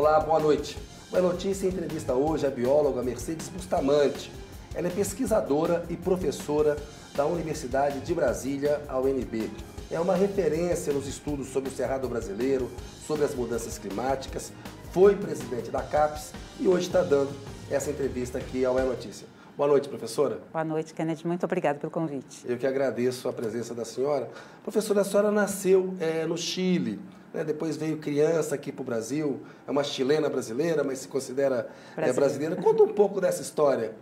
Olá, boa noite. Uma notícia entrevista hoje a bióloga Mercedes Bustamante. Ela é pesquisadora e professora da Universidade de Brasília, a UNB. É uma referência nos estudos sobre o Cerrado brasileiro, sobre as mudanças climáticas, foi presidente da CAPES e hoje está dando essa entrevista aqui ao É Notícia. Boa noite, professora. Boa noite, Kennedy. Muito obrigada pelo convite. Eu que agradeço a presença da senhora. Professora, a senhora nasceu no Chile, né? Depois veio criança aqui para o Brasil, é uma chilena brasileira, mas se considera brasileira. Conta um pouco dessa história.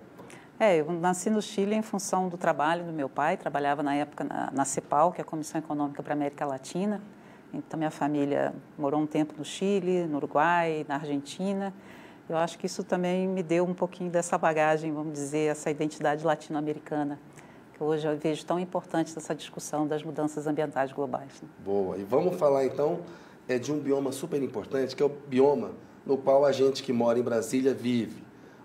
Eu nasci no Chile em função do trabalho do meu pai, trabalhava na época na CEPAL, que é a Comissão Econômica para a América Latina. Então, minha família morou um tempo no Chile, no Uruguai, na Argentina. Eu acho que isso também me deu um pouquinho dessa bagagem, vamos dizer, essa identidade latino-americana, que hoje eu vejo tão importante nessa discussão das mudanças ambientais globais. Né? Boa. E vamos falar, então, de um bioma super importante, que é o bioma no qual a gente que mora em Brasília vive,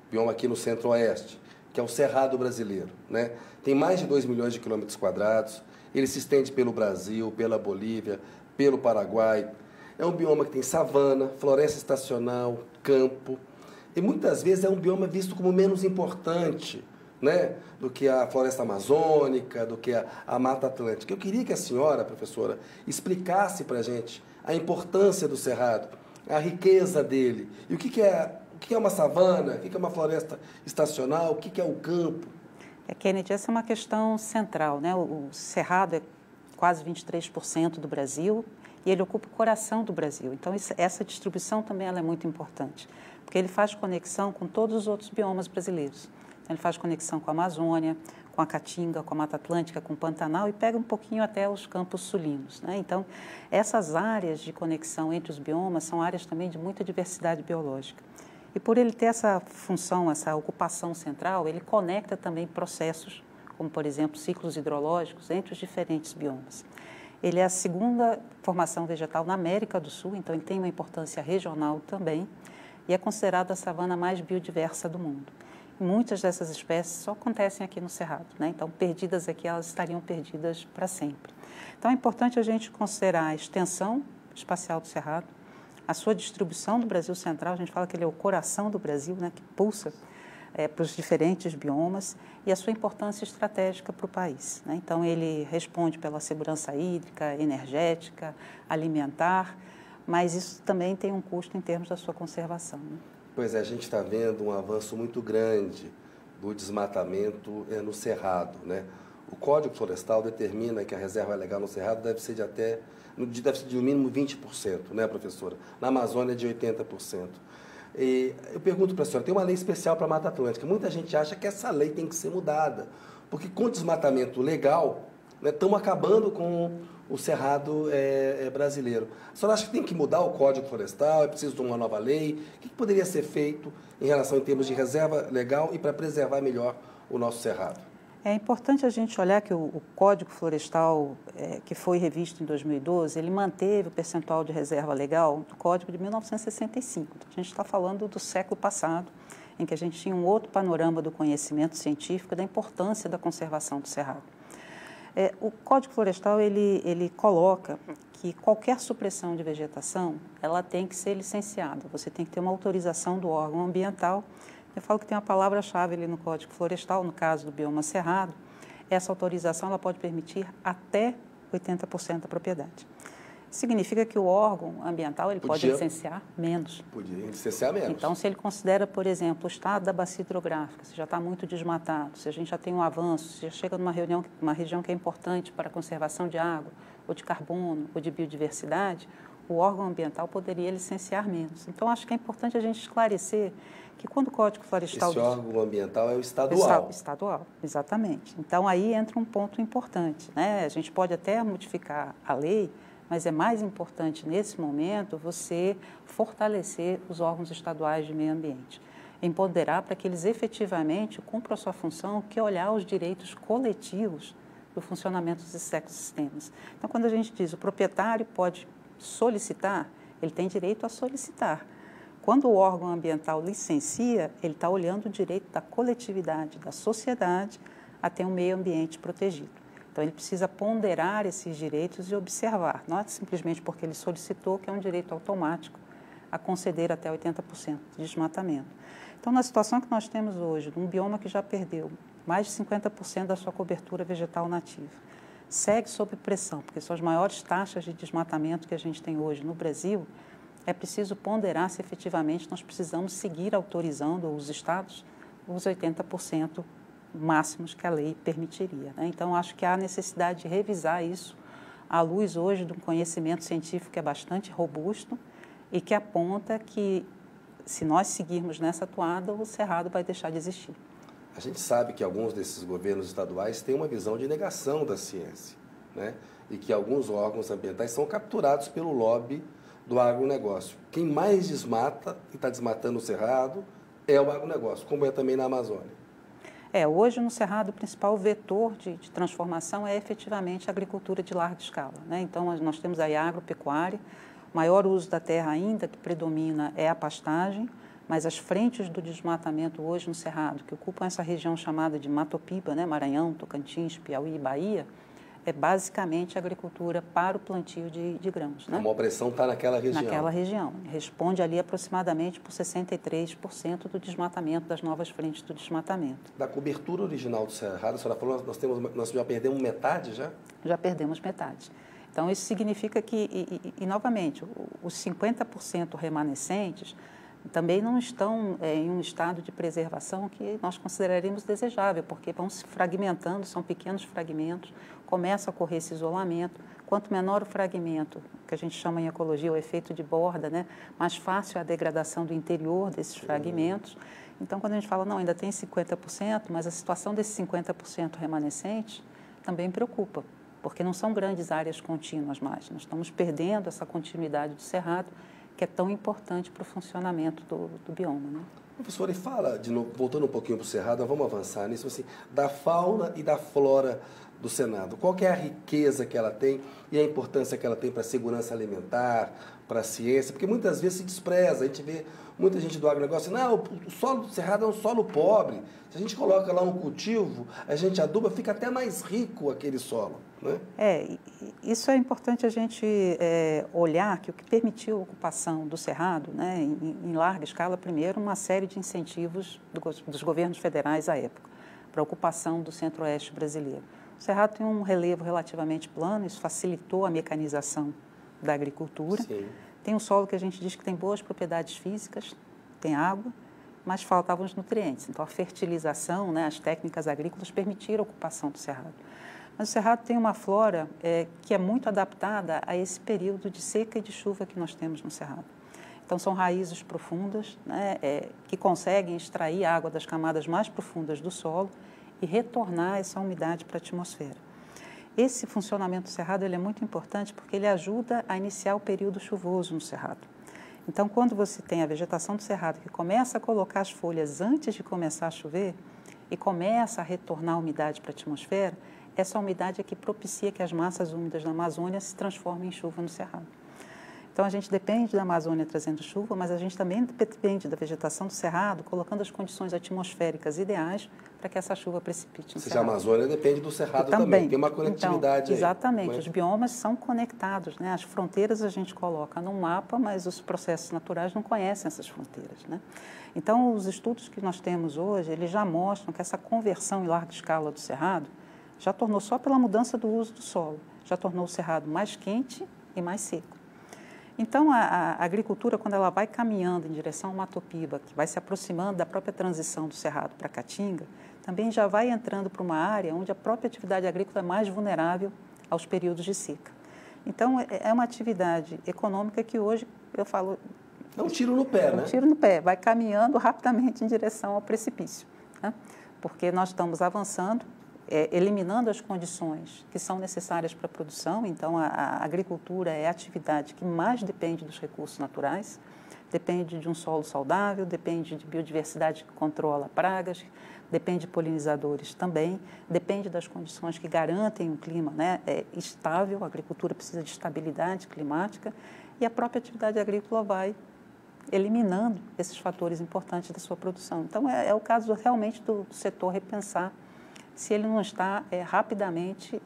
o bioma aqui no Centro-Oeste, que é o Cerrado brasileiro, né? Tem mais de 2 milhões de quilômetros quadrados, ele se estende pelo Brasil, pela Bolívia, pelo Paraguai. É um bioma que tem savana, floresta estacional, campo, e muitas vezes é um bioma visto como menos importante, né, do que a floresta amazônica, do que a Mata Atlântica. Eu queria que a senhora, professora, explicasse para a gente a importância do Cerrado, a riqueza dele, e o que é uma savana, o que é uma floresta estacional, o que é o campo. Kennedy, essa é uma questão central, né? O Cerrado é quase 23% do Brasil e ele ocupa o coração do Brasil. Então, essa distribuição também ela é muito importante, porque ele faz conexão com todos os outros biomas brasileiros. Então, ele faz conexão com a Amazônia, com a Caatinga, com a Mata Atlântica, com o Pantanal e pega um pouquinho até os campos sulinos, né? Então, essas áreas de conexão entre os biomas são áreas também de muita diversidade biológica. E por ele ter essa função, essa ocupação central, ele conecta também processos, como, por exemplo, ciclos hidrológicos entre os diferentes biomas. Ele é a segunda formação vegetal na América do Sul, então ele tem uma importância regional também e é considerado a savana mais biodiversa do mundo. E muitas dessas espécies só acontecem aqui no Cerrado, né? Então, perdidas aqui, elas estariam perdidas para sempre. Então, é importante a gente considerar a extensão espacial do Cerrado, a sua distribuição do Brasil Central, a gente fala que ele é o coração do Brasil, né, que pulsa para os diferentes biomas, e a sua importância estratégica para o país, né? Então, ele responde pela segurança hídrica, energética, alimentar, mas isso também tem um custo em termos da sua conservação. Né? Pois é, a gente está vendo um avanço muito grande do desmatamento no Cerrado, né? O Código Florestal determina que a reserva legal no Cerrado deve ser de no mínimo 20%, né, professora? Na Amazônia, de 80%. E eu pergunto para a senhora, tem uma lei especial para a Mata Atlântica. Muita gente acha que essa lei tem que ser mudada, porque com o desmatamento legal, estamos acabando com o Cerrado brasileiro. A senhora acha que tem que mudar o Código Florestal, é preciso de uma nova lei? O que poderia ser feito em relação em termos de reserva legal e para preservar melhor o nosso Cerrado? É importante a gente olhar que o Código Florestal, que foi revisto em 2012, ele manteve o percentual de reserva legal do Código de 1965. Então, a gente está falando do século passado, em que a gente tinha um outro panorama do conhecimento científico da importância da conservação do Cerrado. O Código Florestal, ele coloca que qualquer supressão de vegetação, ela tem que ser licenciada. Você tem que ter uma autorização do órgão ambiental. Eu falo que tem uma palavra-chave ali no Código Florestal, no caso do bioma Cerrado. Essa autorização ela pode permitir até 80% da propriedade. Significa que o órgão ambiental ele pode licenciar menos. Podia licenciar menos. Então, se ele considera, por exemplo, o estado da bacia hidrográfica, se já está muito desmatado, se a gente já tem um avanço, se já chega numa região que é importante para a conservação de água, ou de carbono, ou de biodiversidade, o órgão ambiental poderia licenciar menos. Então, acho que é importante a gente esclarecer que quando o Código Florestal... Esse órgão ambiental é o estadual. Estadual, exatamente. Então, aí entra um ponto importante, né? A gente pode até modificar a lei, mas é mais importante, nesse momento, você fortalecer os órgãos estaduais de meio ambiente. Empoderar para que eles efetivamente cumpram a sua função, que é olhar os direitos coletivos do funcionamento desses ecossistemas. Então, quando a gente diz o proprietário pode solicitar, ele tem direito a solicitar. Quando o órgão ambiental licencia, ele está olhando o direito da coletividade, da sociedade, a ter um meio ambiente protegido. Então, ele precisa ponderar esses direitos e observar, não é simplesmente porque ele solicitou que é um direito automático a a conceder até 80% de desmatamento. Então, na situação que nós temos hoje, um bioma que já perdeu mais de 50% da sua cobertura vegetal nativa, segue sob pressão, porque são as maiores taxas de desmatamento que a gente tem hoje no Brasil, é preciso ponderar se efetivamente nós precisamos seguir autorizando os estados os 80% máximos que a lei permitiria, né? Então, acho que há necessidade de revisar isso à luz hoje de um conhecimento científico que é bastante robusto e que aponta que, se nós seguirmos nessa toada, o Cerrado vai deixar de existir. A gente sabe que alguns desses governos estaduais têm uma visão de negação da ciência, né? E que alguns órgãos ambientais são capturados pelo lobby do agronegócio. Quem mais desmata e está desmatando o Cerrado é o agronegócio, como é também na Amazônia. Hoje no Cerrado o principal vetor de transformação é efetivamente a agricultura de larga escala, né? Então nós temos aí a agropecuária, o maior uso da terra ainda que predomina é a pastagem, mas as frentes do desmatamento hoje no Cerrado, que ocupam essa região chamada de Matopiba, né? Maranhão, Tocantins, Piauí e Bahia, é basicamente a agricultura para o plantio de grãos, né? A maior pressão está naquela região. Naquela região. Responde ali aproximadamente por 63% do desmatamento, das novas frentes do desmatamento. Da cobertura original do Cerrado, a senhora falou, nós já perdemos metade já? Já perdemos metade. Então, isso significa que, novamente, os 50% remanescentes também não estão em um estado de preservação que nós consideraríamos desejável, porque vão se fragmentando, são pequenos fragmentos, começa a ocorrer esse isolamento. Quanto menor o fragmento, que a gente chama em ecologia o efeito de borda, né, mais fácil a degradação do interior desses fragmentos. Então, quando a gente fala, não, ainda tem 50%, mas a situação desses 50% remanescentes também preocupa, porque não são grandes áreas contínuas mais. Nós estamos perdendo essa continuidade do Cerrado, que é tão importante para o funcionamento do bioma, né? Professora, e fala, de novo, voltando um pouquinho para o Cerrado, vamos avançar nisso, assim, da fauna e da flora do Cerrado. Qual que é a riqueza que ela tem e a importância que ela tem para a segurança alimentar, para a ciência? Porque muitas vezes se despreza, a gente vê muita gente do agronegócio, não, o solo do Cerrado é um solo pobre. Se a gente coloca lá um cultivo, a gente aduba, fica até mais rico aquele solo, né? Isso é importante a gente olhar que o que permitiu a ocupação do Cerrado, né, em larga escala, primeiro, uma série de incentivos dos governos federais à época, para a ocupação do centro-oeste brasileiro. O Cerrado tem um relevo relativamente plano, isso facilitou a mecanização da agricultura. Sim. Tem um solo que a gente diz que tem boas propriedades físicas, tem água, mas faltavam os nutrientes. Então, a fertilização, né, as técnicas agrícolas permitiram a ocupação do Cerrado. Mas o Cerrado tem uma flora que é muito adaptada a esse período de seca e de chuva que nós temos no Cerrado. Então, são raízes profundas, né, que conseguem extrair água das camadas mais profundas do solo e retornar essa umidade para a atmosfera. Esse funcionamento do Cerrado ele é muito importante porque ele ajuda a iniciar o período chuvoso no Cerrado. Então, quando você tem a vegetação do Cerrado que começa a colocar as folhas antes de começar a chover e começa a retornar a umidade para a atmosfera, essa umidade é que propicia que as massas úmidas da Amazônia se transformem em chuva no Cerrado. Então, a gente depende da Amazônia trazendo chuva, mas a gente também depende da vegetação do Cerrado, colocando as condições atmosféricas ideais para que essa chuva precipite no Cerrado. A Amazônia depende do Cerrado também, tem uma conectividade então, exatamente, aí. Os biomas são conectados, né? As fronteiras a gente coloca no mapa, mas os processos naturais não conhecem essas fronteiras, né? Então, os estudos que nós temos hoje, eles já mostram que essa conversão em larga escala do Cerrado já tornou, só pela mudança do uso do solo, já tornou o Cerrado mais quente e mais seco. Então, a agricultura, quando ela vai caminhando em direção ao Matopiba, que vai se aproximando da própria transição do Cerrado para a Caatinga, também já vai entrando para uma área onde a própria atividade agrícola é mais vulnerável aos períodos de seca. Então, é uma atividade econômica que hoje, eu falo... É um tiro no pé, né? É um tiro no pé, vai caminhando rapidamente em direção ao precipício, né? Porque nós estamos avançando, eliminando as condições que são necessárias para a produção. Então, a agricultura é a atividade que mais depende dos recursos naturais, depende de um solo saudável, depende de biodiversidade que controla pragas, depende de polinizadores também, depende das condições que garantem um clima, né, estável. A agricultura precisa de estabilidade climática e a própria atividade agrícola vai eliminando esses fatores importantes da sua produção. Então, é o caso realmente do setor repensar se ele não está rapidamente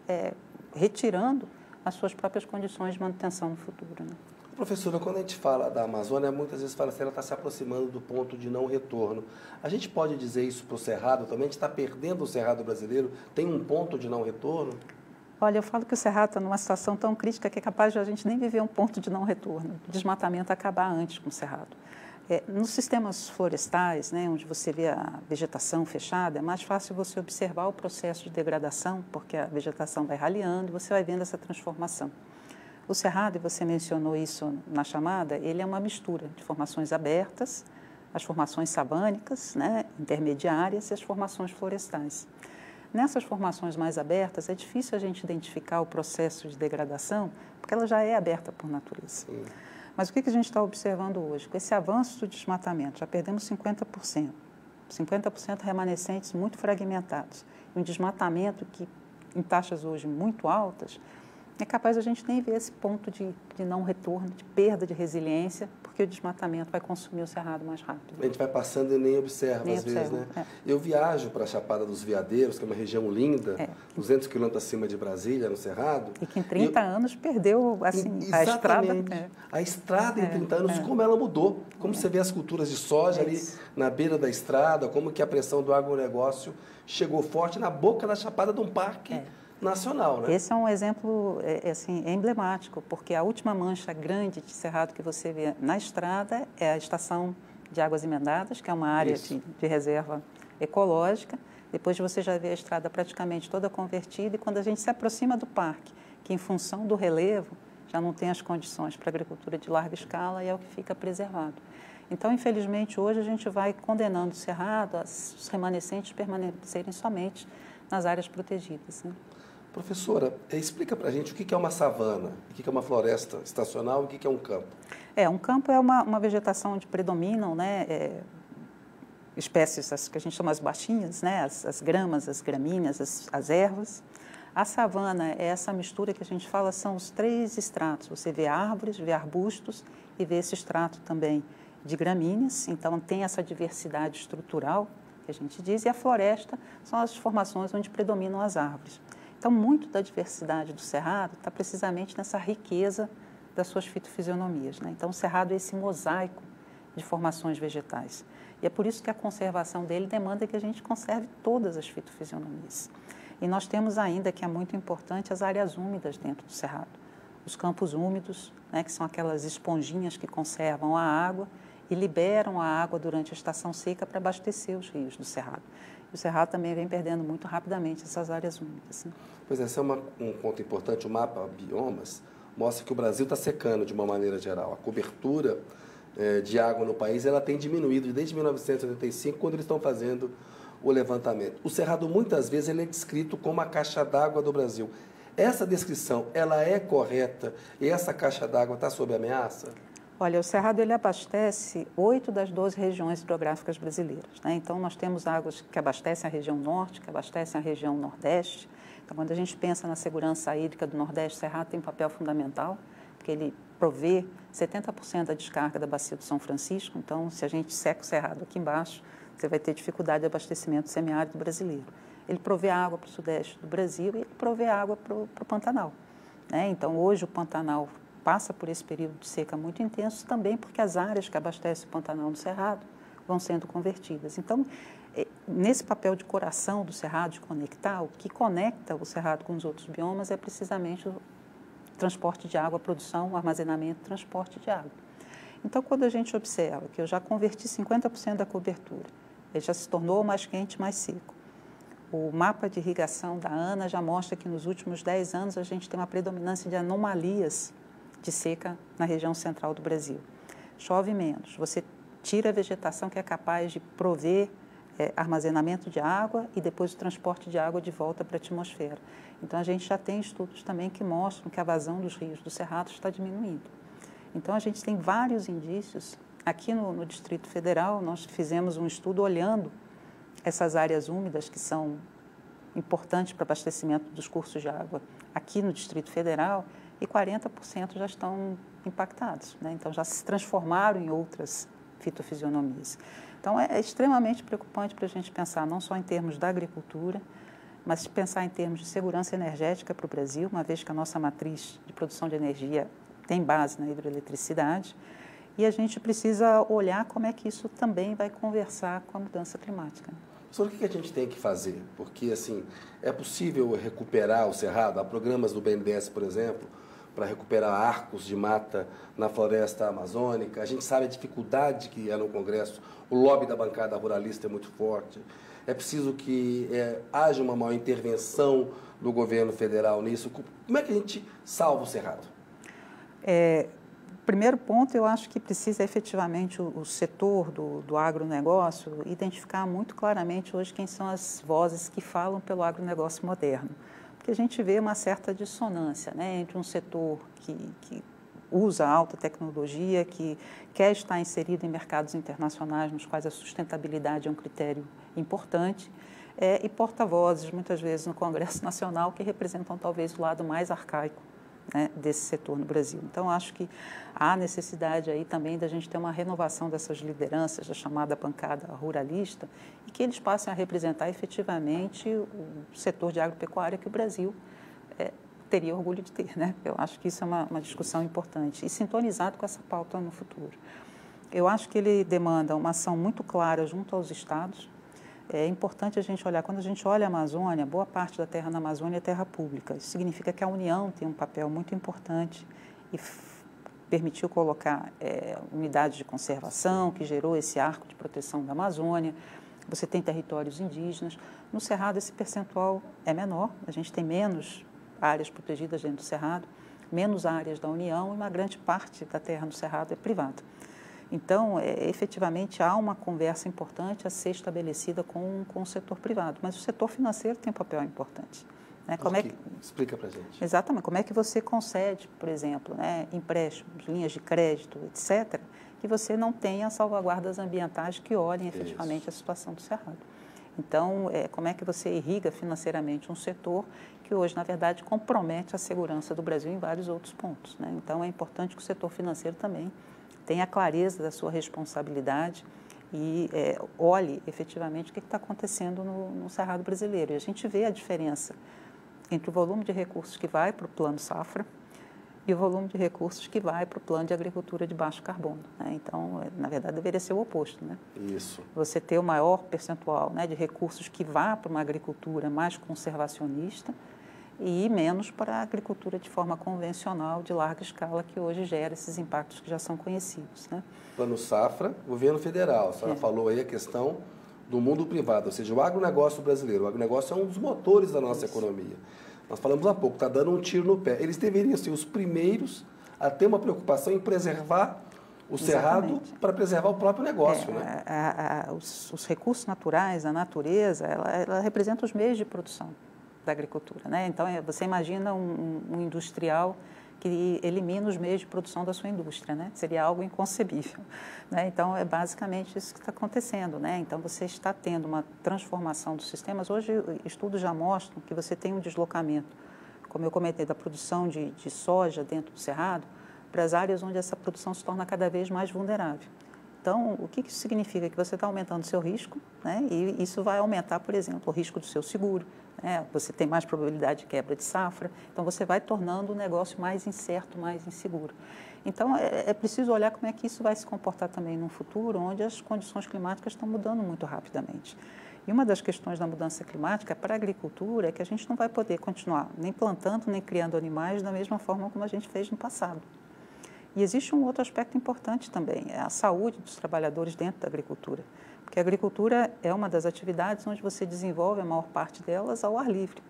retirando as suas próprias condições de manutenção no futuro, né? Professora, quando a gente fala da Amazônia, muitas vezes fala assim, ela está se aproximando do ponto de não retorno. A gente pode dizer isso para o Cerrado também? A gente está perdendo o Cerrado brasileiro? Tem um ponto de não retorno? Olha, eu falo que o Cerrado está numa situação tão crítica que é capaz de a gente nem viver um ponto de não retorno. O desmatamento acabar antes com o Cerrado. Nos sistemas florestais, né, onde você vê a vegetação fechada, é mais fácil você observar o processo de degradação, porque a vegetação vai raleando e você vai vendo essa transformação. O Cerrado, e você mencionou isso na chamada, ele é uma mistura de formações abertas, as formações savânicas, né, intermediárias e as formações florestais. Nessas formações mais abertas, é difícil a gente identificar o processo de degradação, porque ela já é aberta por natureza. Sim. Mas o que a gente está observando hoje? Com esse avanço do desmatamento, já perdemos 50%. 50% remanescentes muito fragmentados. E um desmatamento que, em taxas hoje muito altas, é capaz a gente nem ver esse ponto de não retorno, de perda de resiliência, porque o desmatamento vai consumir o Cerrado mais rápido. A gente vai passando e nem observa, às vezes, né? Eu viajo para a Chapada dos Veadeiros, que é uma região linda, 200 quilômetros acima de Brasília, no Cerrado. E que em 30 anos perdeu, assim, a estrada. A estrada em 30 anos, como ela mudou. Como você vê as culturas de soja ali na beira da estrada, como que a pressão do agronegócio chegou forte na boca da Chapada de um parque nacional, né? Esse é um exemplo assim, emblemático, porque a última mancha grande de cerrado que você vê na estrada é a estação de Águas Emendadas, que é uma área de reserva ecológica. Depois você já vê a estrada praticamente toda convertida e quando a gente se aproxima do parque, que em função do relevo já não tem as condições para agricultura de larga escala e é o que fica preservado. Então, infelizmente, hoje a gente vai condenando o cerrado, os remanescentes permanecerem somente nas áreas protegidas, né? Professora, explica para a gente o que é uma savana, o que é uma floresta estacional e o que é um campo. Um campo é uma vegetação onde predominam, né, espécies as que a gente chama as baixinhas, né, as gramas, as gramíneas, as ervas. A savana é essa mistura que a gente fala, são os 3 estratos. Você vê árvores, vê arbustos e vê esse extrato também de gramíneas, então tem essa diversidade estrutural que a gente diz, e a floresta são as formações onde predominam as árvores. Então, muito da diversidade do Cerrado está precisamente nessa riqueza das suas fitofisionomias, né? Então, o Cerrado é esse mosaico de formações vegetais. E é por isso que a conservação dele demanda que a gente conserve todas as fitofisionomias. E nós temos ainda, que é muito importante, as áreas úmidas dentro do Cerrado. Os campos úmidos, né, que são aquelas esponjinhas que conservam a água e liberam a água durante a estação seca para abastecer os rios do Cerrado. O Cerrado também vem perdendo muito rapidamente essas áreas úmidas, né? Pois é, esse é um ponto importante. O mapa Biomas mostra que o Brasil está secando de uma maneira geral. A cobertura de água no país ela tem diminuído desde 1985, quando eles estão fazendo o levantamento. O Cerrado, muitas vezes, ele é descrito como a caixa d'água do Brasil. Essa descrição, ela é correta e essa caixa d'água está sob ameaça? Olha, o Cerrado ele abastece 8 das 12 regiões hidrográficas brasileiras, né? Então, nós temos águas que abastecem a região norte, que abastecem a região nordeste. Então, quando a gente pensa na segurança hídrica do Nordeste, o Cerrado tem um papel fundamental, porque ele provê 70% da descarga da bacia do São Francisco. Então, se a gente seca o Cerrado aqui embaixo, você vai ter dificuldade de abastecimento semiárido brasileiro. Ele provê água para o sudeste do Brasil e ele provê água para o Pantanal, né? Então, hoje o Pantanal passa por esse período de seca muito intenso também porque as áreas que abastecem o Pantanal no Cerrado vão sendo convertidas. Então, nesse papel de coração do Cerrado, de conectar, o que conecta o Cerrado com os outros biomas é precisamente o transporte de água, a produção, o armazenamento e transporte de água. Então, quando a gente observa que eu já converti 50% da cobertura, ele já se tornou mais quente, mais seco. O mapa de irrigação da ANA já mostra que nos últimos 10 anos a gente tem uma predominância de anomalias de seca na região central do Brasil. Chove menos, você tira a vegetação que é capaz de prover armazenamento de água e depois o transporte de água de volta para a atmosfera. Então, a gente já tem estudos também que mostram que a vazão dos rios do Cerrado está diminuindo. Então, a gente tem vários indícios. Aqui no Distrito Federal, nós fizemos um estudo olhando essas áreas úmidas que são importantes para o abastecimento dos cursos de água aqui no Distrito Federal, e 40% já estão impactados, né? Então, já se transformaram em outras fitofisionomias. Então, é extremamente preocupante para a gente pensar não só em termos da agricultura, mas pensar em termos de segurança energética para o Brasil, uma vez que a nossa matriz de produção de energia tem base na hidroeletricidade, e a gente precisa olhar como é que isso também vai conversar com a mudança climática. Sobre o que a gente tem que fazer? Porque, assim, é possível recuperar o cerrado? Há programas do BNDES, por exemplo, para recuperar arcos de mata na floresta amazônica. A gente sabe a dificuldade que é no Congresso, o lobby da bancada ruralista é muito forte. É preciso que haja uma maior intervenção do governo federal nisso. Como é que a gente salva o cerrado? Primeiro ponto, eu acho que precisa efetivamente o setor do agronegócio identificar muito claramente hoje quem são as vozes que falam pelo agronegócio moderno. Porque a gente vê uma certa dissonância, né, entre um setor que usa alta tecnologia, que quer estar inserido em mercados internacionais nos quais a sustentabilidade é um critério importante, e porta-vozes, muitas vezes, no Congresso Nacional, que representam talvez o lado mais arcaico, né, desse setor no Brasil. Então, acho que há necessidade aí também da gente ter uma renovação dessas lideranças, da chamada bancada ruralista, e que eles passem a representar efetivamente o setor de agropecuária que o Brasil teria orgulho de ter, né? Eu acho que isso é uma discussão importante e sintonizado com essa pauta no futuro. Eu acho que ele demanda uma ação muito clara junto aos estados. É importante a gente olhar, quando a gente olha a Amazônia, boa parte da terra na Amazônia é terra pública. Isso significa que a União tem um papel muito importante e permitiu colocar unidades de conservação, que gerou esse arco de proteção da Amazônia. Você tem territórios indígenas. No Cerrado, esse percentual é menor, a gente tem menos áreas protegidas dentro do Cerrado, menos áreas da União e uma grande parte da terra no Cerrado é privada. Então, efetivamente, há uma conversa importante a ser estabelecida com o setor privado, mas o setor financeiro tem um papel importante. Né? Explica para a gente. Exatamente. Como é que você concede, por exemplo, né, empréstimos, linhas de crédito, etc., que você não tenha salvaguardas ambientais que olhem efetivamente a situação do Cerrado. Então, como é que você irriga financeiramente um setor que hoje, na verdade, compromete a segurança do Brasil em vários outros pontos, né? Então, é importante que o setor financeiro também tenha clareza da sua responsabilidade e olhe efetivamente o que está acontecendo no Cerrado brasileiro. E a gente vê a diferença entre o volume de recursos que vai para o Plano Safra e o volume de recursos que vai para o Plano de Agricultura de Baixo Carbono, né? Então, na verdade, deveria ser o oposto, né? Isso. Você ter o maior percentual, né, de recursos que vá para uma agricultura mais conservacionista e menos para a agricultura de forma convencional, de larga escala, que hoje gera esses impactos que já são conhecidos, né? Plano Safra, governo federal. A senhora falou aí a questão do mundo privado, ou seja, o agronegócio brasileiro. O agronegócio é um dos motores da nossa economia. Nós falamos há pouco, está dando um tiro no pé. Eles deveriam ser os primeiros a ter uma preocupação em preservar o cerrado para preservar o próprio negócio, né? Os recursos naturais, a natureza, ela representa os meios de produção da agricultura, né? Então, você imagina um industrial que elimina os meios de produção da sua indústria, né? Seria algo inconcebível, né? Então, é basicamente isso que está acontecendo, né? Então, você está tendo uma transformação dos sistemas. Hoje, estudos já mostram que você tem um deslocamento, como eu comentei, da produção de soja dentro do Cerrado para as áreas onde essa produção se torna cada vez mais vulnerável. Então, o que isso significa? Que você está aumentando o seu risco, né? E isso vai aumentar, por exemplo, o risco do seu seguro, né? Você tem mais probabilidade de quebra de safra, então você vai tornando o negócio mais incerto, mais inseguro. Então, é preciso olhar como é que isso vai se comportar também no futuro, onde as condições climáticas estão mudando muito rapidamente. E uma das questões da mudança climática para a agricultura é que a gente não vai poder continuar nem plantando, nem criando animais da mesma forma como a gente fez no passado. E existe um outro aspecto importante também, é a saúde dos trabalhadores dentro da agricultura. Porque a agricultura é uma das atividades onde você desenvolve a maior parte delas ao ar livre.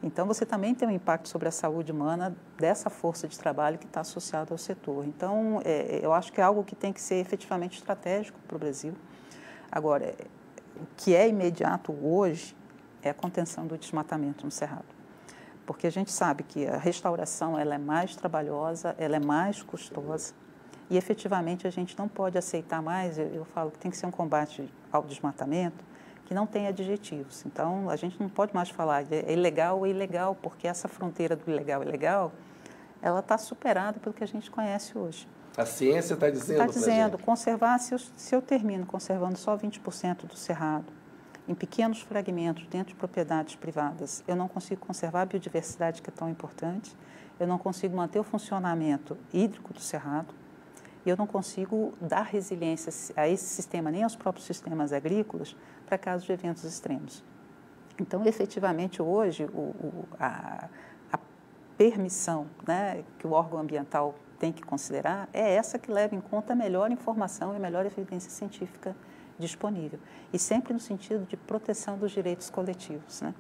Então, você também tem um impacto sobre a saúde humana dessa força de trabalho que está associada ao setor. Então, eu acho que é algo que tem que ser efetivamente estratégico para o Brasil. Agora, o que é imediato hoje é a contenção do desmatamento no Cerrado. Porque a gente sabe que a restauração ela é mais trabalhosa, ela é mais custosa e, efetivamente, a gente não pode aceitar mais, eu falo que tem que ser um combate ao desmatamento que não tem adjetivos. Então, a gente não pode mais falar de ilegal ou ilegal, porque essa fronteira do ilegal e legal, ela está superada pelo que a gente conhece hoje. A ciência está dizendo para a gente. Está dizendo, conservar, se eu termino conservando só 20% do cerrado, em pequenos fragmentos dentro de propriedades privadas, eu não consigo conservar a biodiversidade que é tão importante, eu não consigo manter o funcionamento hídrico do cerrado e eu não consigo dar resiliência a esse sistema, nem aos próprios sistemas agrícolas, para casos de eventos extremos. Então, efetivamente, hoje, a permissão, né, que o órgão ambiental tem que considerar é essa que leva em conta a melhor informação e a melhor evidência científica disponível. E sempre no sentido de proteção dos direitos coletivos, né?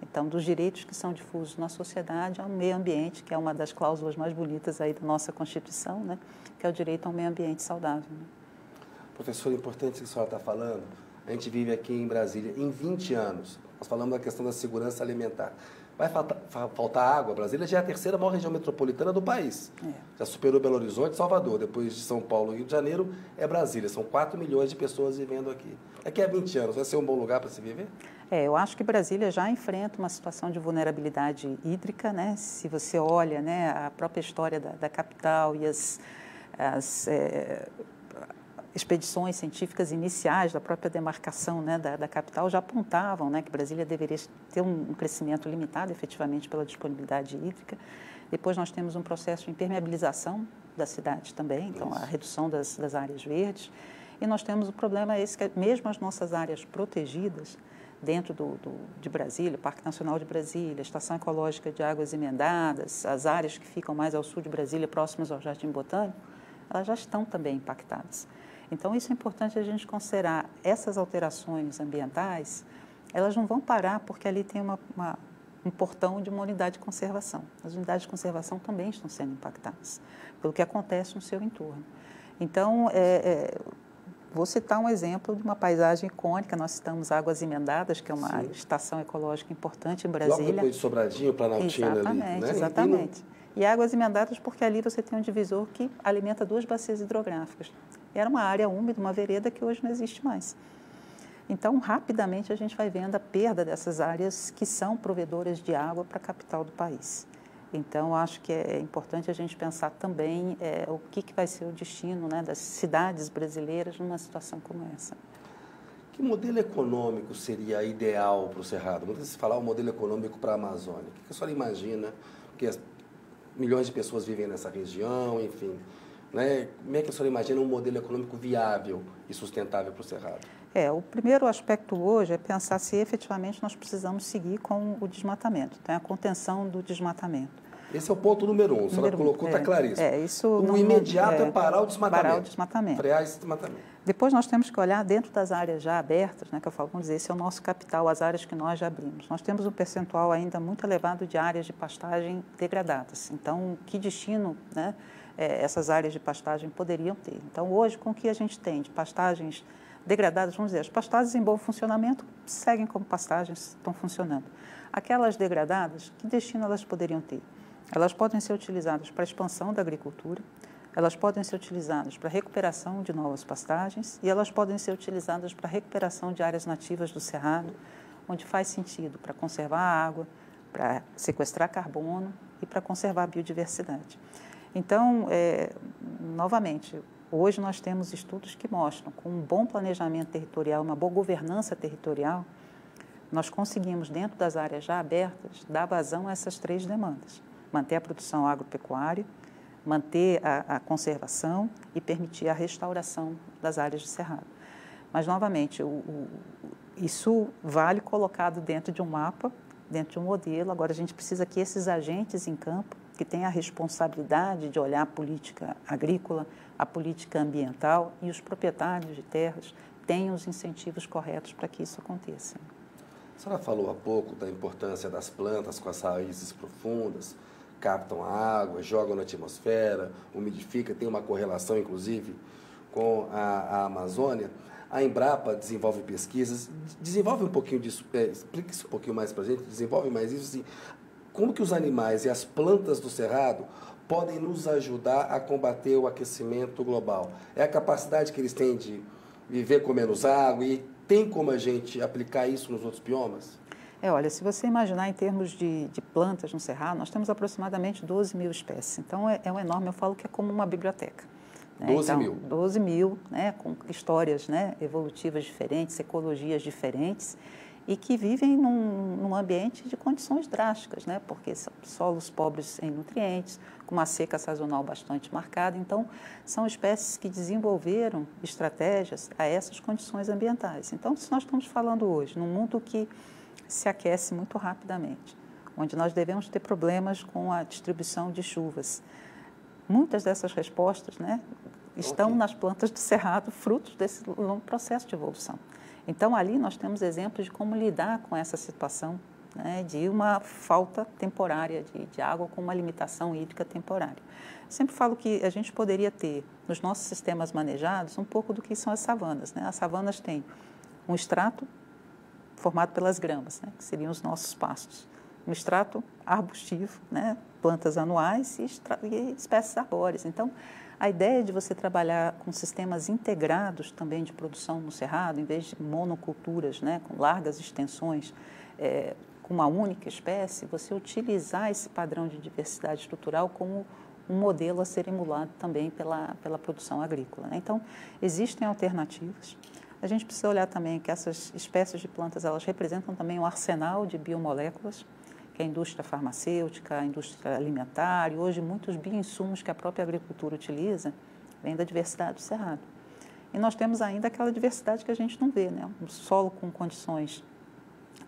Então, dos direitos que são difusos na sociedade ao meio ambiente, que é uma das cláusulas mais bonitas aí da nossa Constituição, né? Que é o direito ao meio ambiente saudável. Né? Professor, importante isso que a senhora está falando. A gente vive aqui em Brasília, em 20 anos, nós falamos da questão da segurança alimentar. Vai faltar água? Brasília já é a terceira maior região metropolitana do país. Já superou Belo Horizonte e Salvador. Depois de São Paulo e Rio de Janeiro, é Brasília. São 4 milhões de pessoas vivendo aqui. Daqui a 20 anos, vai ser um bom lugar para se viver? Eu acho que Brasília já enfrenta uma situação de vulnerabilidade hídrica, né? Se você olha, né, a própria história da capital e as expedições científicas iniciais da própria demarcação, né, da capital já apontavam, né, que Brasília deveria ter um crescimento limitado, efetivamente, pela disponibilidade hídrica. Depois nós temos um processo de impermeabilização da cidade também, então a redução das áreas verdes. E nós temos o problema esse que mesmo as nossas áreas protegidas, dentro de Brasília, Parque Nacional de Brasília, Estação Ecológica de Águas Emendadas, as áreas que ficam mais ao sul de Brasília, próximas ao Jardim Botânico, elas já estão também impactadas. Então, isso é importante a gente considerar. Essas alterações ambientais, elas não vão parar porque ali tem um portão de uma unidade de conservação. As unidades de conservação também estão sendo impactadas pelo que acontece no seu entorno. Então, vou citar um exemplo de uma paisagem icônica. Nós citamos Águas Emendadas, que é uma estação ecológica importante em Brasília. Logo depois de Sobradinho, Planaltina ali, né? Exatamente. E Águas Emendadas porque ali você tem um divisor que alimenta 2 bacias hidrográficas. Era uma área úmida, uma vereda que hoje não existe mais. Então, rapidamente, a gente vai vendo a perda dessas áreas que são provedoras de água para a capital do país. Então, acho que é importante a gente pensar também o que vai ser o destino, né, das cidades brasileiras numa situação como essa. Que modelo econômico seria ideal para o Cerrado? Muitas vezes falar o modelo econômico para a Amazônia. O que a senhora imagina? Porque milhões de pessoas vivem nessa região, enfim. Né? Como é que a senhora imagina um modelo econômico viável e sustentável para o Cerrado? O primeiro aspecto hoje é pensar se efetivamente nós precisamos seguir com o desmatamento, então, a contenção do desmatamento. Esse é o ponto número 1, a senhora colocou, está claríssimo. O imediato é parar o desmatamento. Parar o desmatamento. Frear esse desmatamento. Depois nós temos que olhar dentro das áreas já abertas, né, que eu falo, vamos dizer, esse é o nosso capital, as áreas que nós já abrimos. Nós temos um percentual ainda muito elevado de áreas de pastagem degradadas. Então, que destino, né, essas áreas de pastagem poderiam ter? Então, hoje, com o que a gente tem de pastagens degradadas, vamos dizer, as pastagens em bom funcionamento seguem como pastagens, estão funcionando. Aquelas degradadas, que destino elas poderiam ter? Elas podem ser utilizadas para a expansão da agricultura, elas podem ser utilizadas para a recuperação de novas pastagens e elas podem ser utilizadas para a recuperação de áreas nativas do Cerrado, onde faz sentido para conservar a água, para sequestrar carbono e para conservar a biodiversidade. Então, novamente, hoje nós temos estudos que mostram, com um bom planejamento territorial, uma boa governança territorial, nós conseguimos, dentro das áreas já abertas, dar vazão a essas 3 demandas. Manter a produção agropecuária, manter a conservação e permitir a restauração das áreas de cerrado. Mas, novamente, isso vale colocado dentro de um mapa, dentro de um modelo. Agora, a gente precisa que esses agentes em campo, que têm a responsabilidade de olhar a política agrícola, a política ambiental e os proprietários de terras, tenham os incentivos corretos para que isso aconteça. A senhora falou há pouco da importância das plantas com as raízes profundas, captam a água, jogam na atmosfera, umidifica, tem uma correlação, inclusive, com a Amazônia. A Embrapa desenvolve pesquisas, desenvolve um pouquinho disso, explica isso um pouquinho mais para a gente, desenvolve mais isso, assim, como que os animais e as plantas do Cerrado podem nos ajudar a combater o aquecimento global? É a capacidade que eles têm de viver com menos água e tem como a gente aplicar isso nos outros biomas? Olha, se você imaginar em termos de plantas no Cerrado, nós temos aproximadamente 12 mil espécies. Então, é um enorme, eu falo que é como uma biblioteca. Né? 12 mil? 12 mil, né, com histórias, né, evolutivas diferentes, ecologias diferentes. e que vivem num ambiente de condições drásticas, né? Porque são solos pobres em nutrientes, com uma seca sazonal bastante marcada. Então, são espécies que desenvolveram estratégias a essas condições ambientais. Então, se nós estamos falando hoje num mundo que se aquece muito rapidamente, onde nós devemos ter problemas com a distribuição de chuvas, muitas dessas respostas, né, estão nas plantas do cerrado, frutos desse longo processo de evolução. Então, ali nós temos exemplos de como lidar com essa situação, né, de uma falta temporária de água com uma limitação hídrica temporária. Sempre falo que a gente poderia ter, nos nossos sistemas manejados, um pouco do que são as savanas, né? As savanas têm um estrato formado pelas gramas, né, que seriam os nossos pastos. Um estrato arbustivo, né, plantas anuais e espécies arbóreas. Então, a ideia de você trabalhar com sistemas integrados também de produção no cerrado, em vez de monoculturas, né, com largas extensões, com uma única espécie, você utilizar esse padrão de diversidade estrutural como um modelo a ser emulado também pela produção agrícola, né? Então, existem alternativas. A gente precisa olhar também que essas espécies de plantas, elas representam também um arsenal de biomoléculas, que é a indústria farmacêutica, a indústria alimentar, e hoje muitos bioinsumos que a própria agricultura utiliza vêm da diversidade do cerrado. E nós temos ainda aquela diversidade que a gente não vê, né? Um solo com condições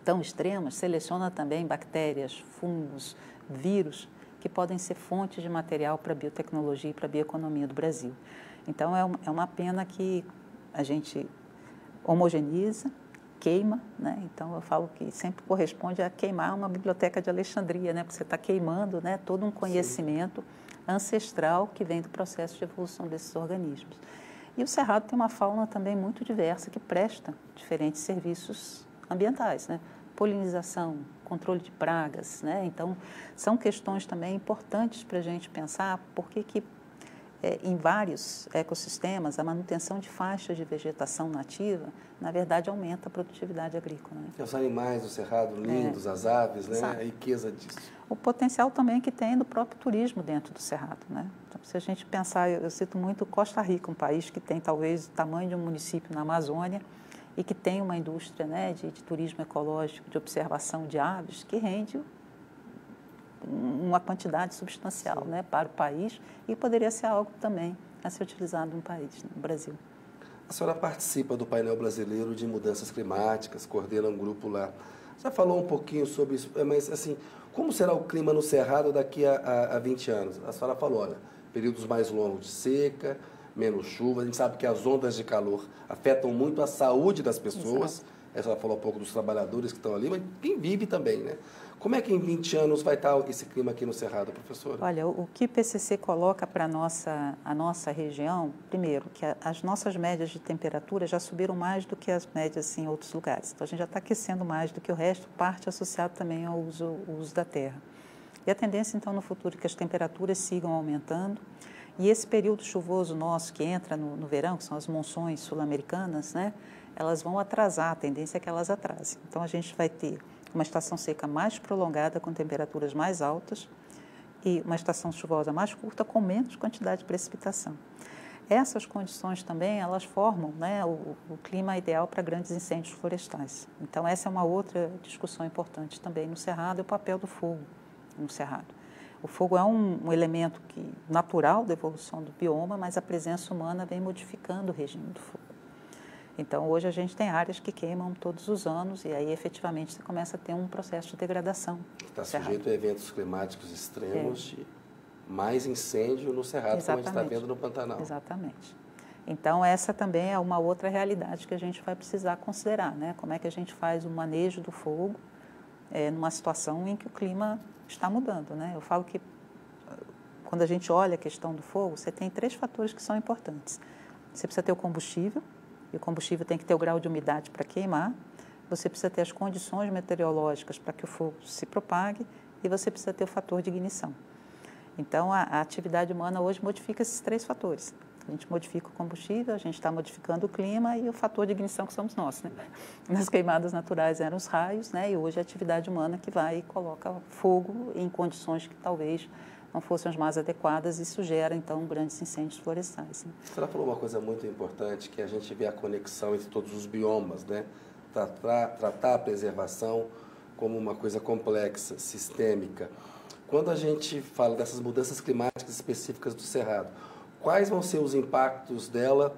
tão extremas seleciona também bactérias, fungos, vírus, que podem ser fontes de material para a biotecnologia e para a bioeconomia do Brasil. Então, é uma pena que a gente homogeneiza, queima, né? Então eu falo que sempre corresponde a queimar uma biblioteca de Alexandria, né? Porque você está queimando, né, todo um conhecimento ancestral que vem do processo de evolução desses organismos. E o cerrado tem uma fauna também muito diversa que presta diferentes serviços ambientais, né? Polinização, controle de pragas, né? Então são questões também importantes para a gente pensar porque que em vários ecossistemas, a manutenção de faixas de vegetação nativa, na verdade, aumenta a produtividade agrícola, né? Os animais do cerrado lindos, as aves, né? A riqueza disso. O potencial também que tem do próprio turismo dentro do cerrado, né? Então, se a gente pensar, eu cito muito Costa Rica, um país que tem talvez o tamanho de um município na Amazônia e que tem uma indústria, né, de turismo ecológico, de observação de aves, que rende uma quantidade substancial, né, para o país e poderia ser algo também a ser utilizado no país, no Brasil. A senhora participa do painel brasileiro de mudanças climáticas, coordena um grupo lá. Já falou um pouquinho sobre isso, mas assim, como será o clima no Cerrado daqui a 20 anos? A senhora falou, olha, períodos mais longos de seca, menos chuva, a gente sabe que as ondas de calor afetam muito a saúde das pessoas. Exato. A senhora falou um pouco dos trabalhadores que estão ali, mas quem vive também, né? Como é que em 20 anos vai estar esse clima aqui no Cerrado, professora? Olha, o que o IPCC coloca para a nossa região, primeiro, que as nossas médias de temperatura já subiram mais do que as médias em outros lugares. Então, a gente já está aquecendo mais do que o resto, parte associado também ao uso da terra. E a tendência, então, no futuro, é que as temperaturas sigam aumentando. E esse período chuvoso nosso que entra no verão, que são as monções sul-americanas, né, elas vão atrasar, a tendência é que elas atrasem. Então, a gente vai ter uma estação seca mais prolongada, com temperaturas mais altas, e uma estação chuvosa mais curta, com menos quantidade de precipitação. Essas condições também, elas formam, né, o clima ideal para grandes incêndios florestais. Então, essa é uma outra discussão importante também no Cerrado, é o papel do fogo no Cerrado. O fogo é um elemento natural da evolução do bioma, mas a presença humana vem modificando o regime do fogo. Então, hoje a gente tem áreas que queimam todos os anos e aí, efetivamente, você começa a ter um processo de degradação. Está sujeito a eventos climáticos extremos, de mais incêndio no Cerrado, exatamente, como a gente está vendo no Pantanal. Exatamente. Então, essa também é uma outra realidade que a gente vai precisar considerar, né? Como é que a gente faz o manejo do fogo numa situação em que o clima está mudando, né? Eu falo que, quando a gente olha a questão do fogo, você tem 3 fatores que são importantes. Você precisa ter o combustível, e o combustível tem que ter o grau de umidade para queimar, você precisa ter as condições meteorológicas para que o fogo se propague e você precisa ter o fator de ignição. Então, a atividade humana hoje modifica esses 3 fatores. A gente modifica o combustível, a gente está modificando o clima e o fator de ignição que somos nós, né? Nas queimadas naturais eram os raios, né? E hoje é a atividade humana que vai e coloca fogo em condições que talvez não fossem as mais adequadas e isso gera, então, grandes incêndios florestais, né? A senhora falou uma coisa muito importante, que a gente vê a conexão entre todos os biomas, né? tratar a preservação como uma coisa complexa, sistêmica. Quando a gente fala dessas mudanças climáticas específicas do Cerrado, quais vão ser os impactos dela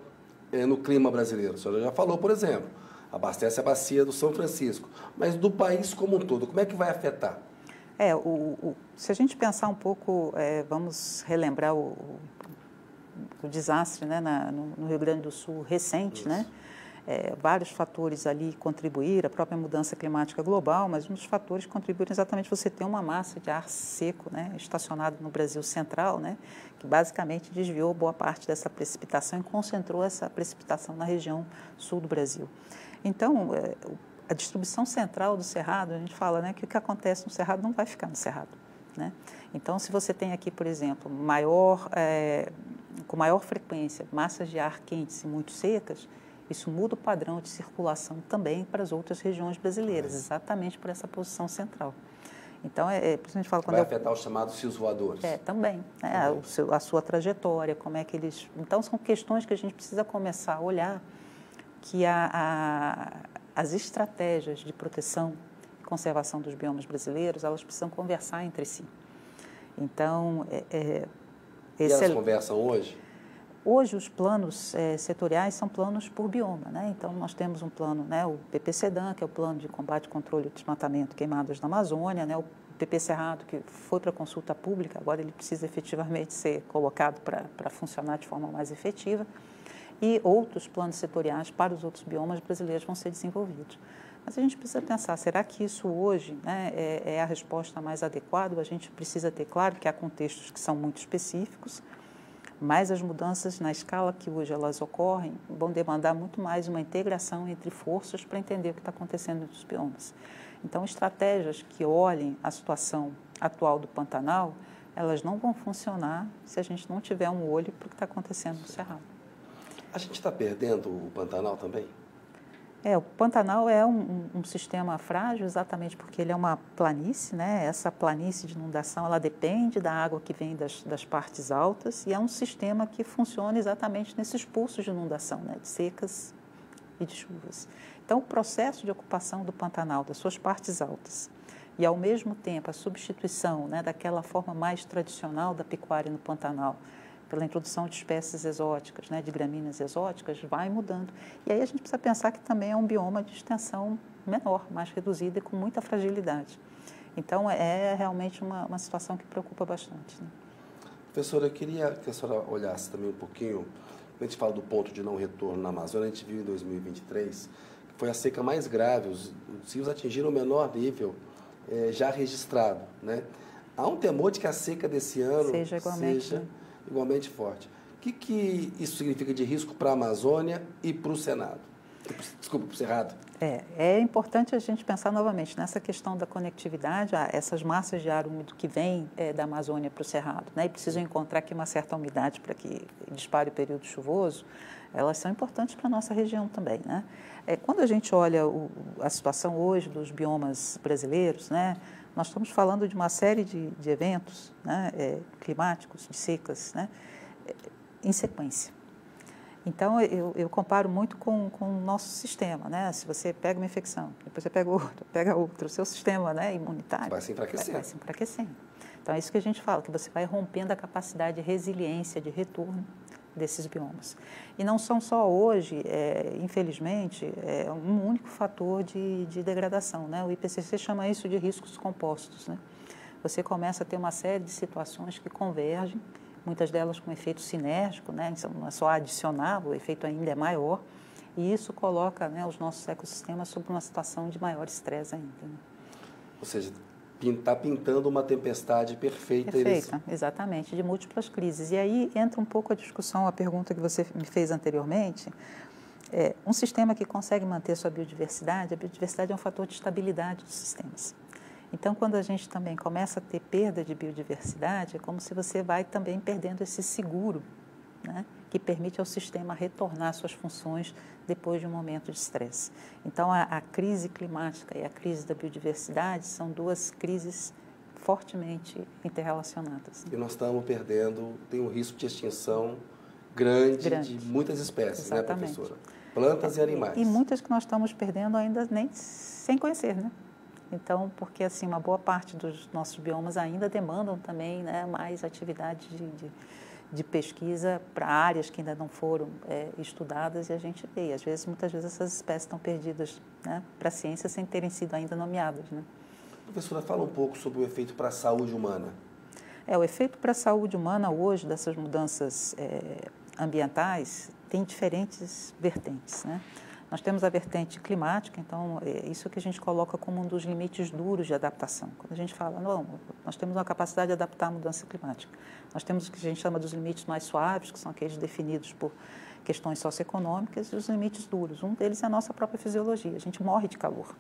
no clima brasileiro? A senhora já falou, por exemplo, abastece a bacia do São Francisco, mas do país como um todo, como é que vai afetar? Se a gente pensar um pouco, vamos relembrar o desastre, né, no Rio Grande do Sul recente, isso, né? Vários fatores ali contribuíram, a própria mudança climática global, mas um dos fatores que contribuíram exatamente você ter uma massa de ar seco, né, estacionada no Brasil central, né, que basicamente desviou boa parte dessa precipitação e concentrou essa precipitação na região sul do Brasil. Então, a distribuição central do Cerrado, a gente fala, né, que o que acontece no Cerrado não vai ficar no Cerrado, né? Então, se você tem aqui, por exemplo, com maior frequência, massas de ar quentes e muito secas, isso muda o padrão de circulação também para as outras regiões brasileiras, exatamente por essa posição central. Então, por isso a gente fala... Vai afetar os chamados fios voadores. Também. Né? A sua trajetória, como é que eles... Então, são questões que a gente precisa começar a olhar, que as estratégias de proteção e conservação dos biomas brasileiros, elas precisam conversar entre si. Então, e elas conversam hoje? Hoje, os planos setoriais são planos por bioma, né? Então, nós temos um plano, né, o PP-SEDAM, que é o Plano de Combate, Controle e Desmatamento de Queimadas na Amazônia, né, o PP-Cerrado, que foi para consulta pública, agora ele precisa efetivamente ser colocado para funcionar de forma mais efetiva, e outros planos setoriais para os outros biomas brasileiros vão ser desenvolvidos. Mas a gente precisa pensar, será que isso hoje, né, é a resposta mais adequada? A gente precisa ter claro que há contextos que são muito específicos, mas as mudanças na escala que hoje elas ocorrem vão demandar muito mais uma integração entre forças para entender o que está acontecendo nos biomas. Então, estratégias que olhem a situação atual do Pantanal, elas não vão funcionar se a gente não tiver um olho para o que está acontecendo no Cerrado. A gente está perdendo o Pantanal também? O Pantanal é um sistema frágil exatamente porque ele é uma planície, né? Essa planície de inundação, ela depende da água que vem das partes altas e é um sistema que funciona exatamente nesses pulsos de inundação, né? De secas e de chuvas. Então, o processo de ocupação do Pantanal, das suas partes altas, e ao mesmo tempo a substituição, né, daquela forma mais tradicional da pecuária no Pantanal, pela introdução de espécies exóticas, né, de gramíneas exóticas, vai mudando. E aí a gente precisa pensar que também é um bioma de extensão menor, mais reduzida e com muita fragilidade. Então, é realmente uma situação que preocupa bastante. Né? Professora, eu queria que a senhora olhasse também um pouquinho, quando a gente fala do ponto de não retorno na Amazônia, a gente viu em 2023, que foi a seca mais grave, os rios atingiram o menor nível já registrado. Né? Há um temor de que a seca desse ano seja igualmente forte. O que isso significa de risco para a Amazônia e para o Senado? Desculpa, para o Cerrado. É importante a gente pensar novamente nessa questão da conectividade, essas massas de ar úmido que vêm da Amazônia para o Cerrado, né, e precisam encontrar aqui uma certa umidade para que dispare o período chuvoso, elas são importantes para a nossa região também. Né? Quando a gente olha a situação hoje dos biomas brasileiros, né, nós estamos falando de uma série de eventos, né, climáticos, de secas, né, em sequência. Então, eu comparo muito com o nosso sistema. Né? Se você pega uma infecção, depois você pega outra, o seu sistema, né, imunitário vai se enfraquecendo. Vai se enfraquecendo. Então, é isso que a gente fala, que você vai rompendo a capacidade de resiliência, de retorno desses biomas. E não são só hoje, infelizmente, um único fator de degradação. Né? O IPCC chama isso de riscos compostos. Né? Você começa a ter uma série de situações que convergem, muitas delas com efeito sinérgico, né? Então, não é só adicionar, o efeito ainda é maior, e isso coloca, né, os nossos ecossistemas sob uma situação de maior estresse ainda. Né? Ou seja, está pintando uma tempestade perfeita. Perfeita, exatamente, de múltiplas crises. E aí entra um pouco a discussão, a pergunta que você me fez anteriormente. Um sistema que consegue manter sua biodiversidade, a biodiversidade é um fator de estabilidade dos sistemas. Então, quando a gente também começa a ter perda de biodiversidade, é como se você vai também perdendo esse seguro, né, que permite ao sistema retornar às suas funções depois de um momento de estresse. Então, a crise climática e a crise da biodiversidade são duas crises fortemente interrelacionadas. E nós estamos perdendo, tem um risco de extinção grande. De muitas espécies, exatamente. Né, professora? Plantas e animais. E muitas que nós estamos perdendo ainda nem sem conhecer, né? Então, porque assim, uma boa parte dos nossos biomas ainda demandam também, né, mais atividade de pesquisa para áreas que ainda não foram estudadas, e a gente vê. Às vezes, muitas vezes essas espécies estão perdidas, né, para a ciência sem terem sido ainda nomeadas, né? Professora, fala um pouco sobre o efeito para a saúde humana. O efeito para a saúde humana hoje dessas mudanças ambientais tem diferentes vertentes, né? Nós temos a vertente climática, então, isso que a gente coloca como um dos limites duros de adaptação. Quando a gente fala, não, nós temos uma capacidade de adaptar à mudança climática. Nós temos o que a gente chama dos limites mais suaves, que são aqueles definidos por questões socioeconômicas, e os limites duros. Um deles é a nossa própria fisiologia, a gente morre de calor,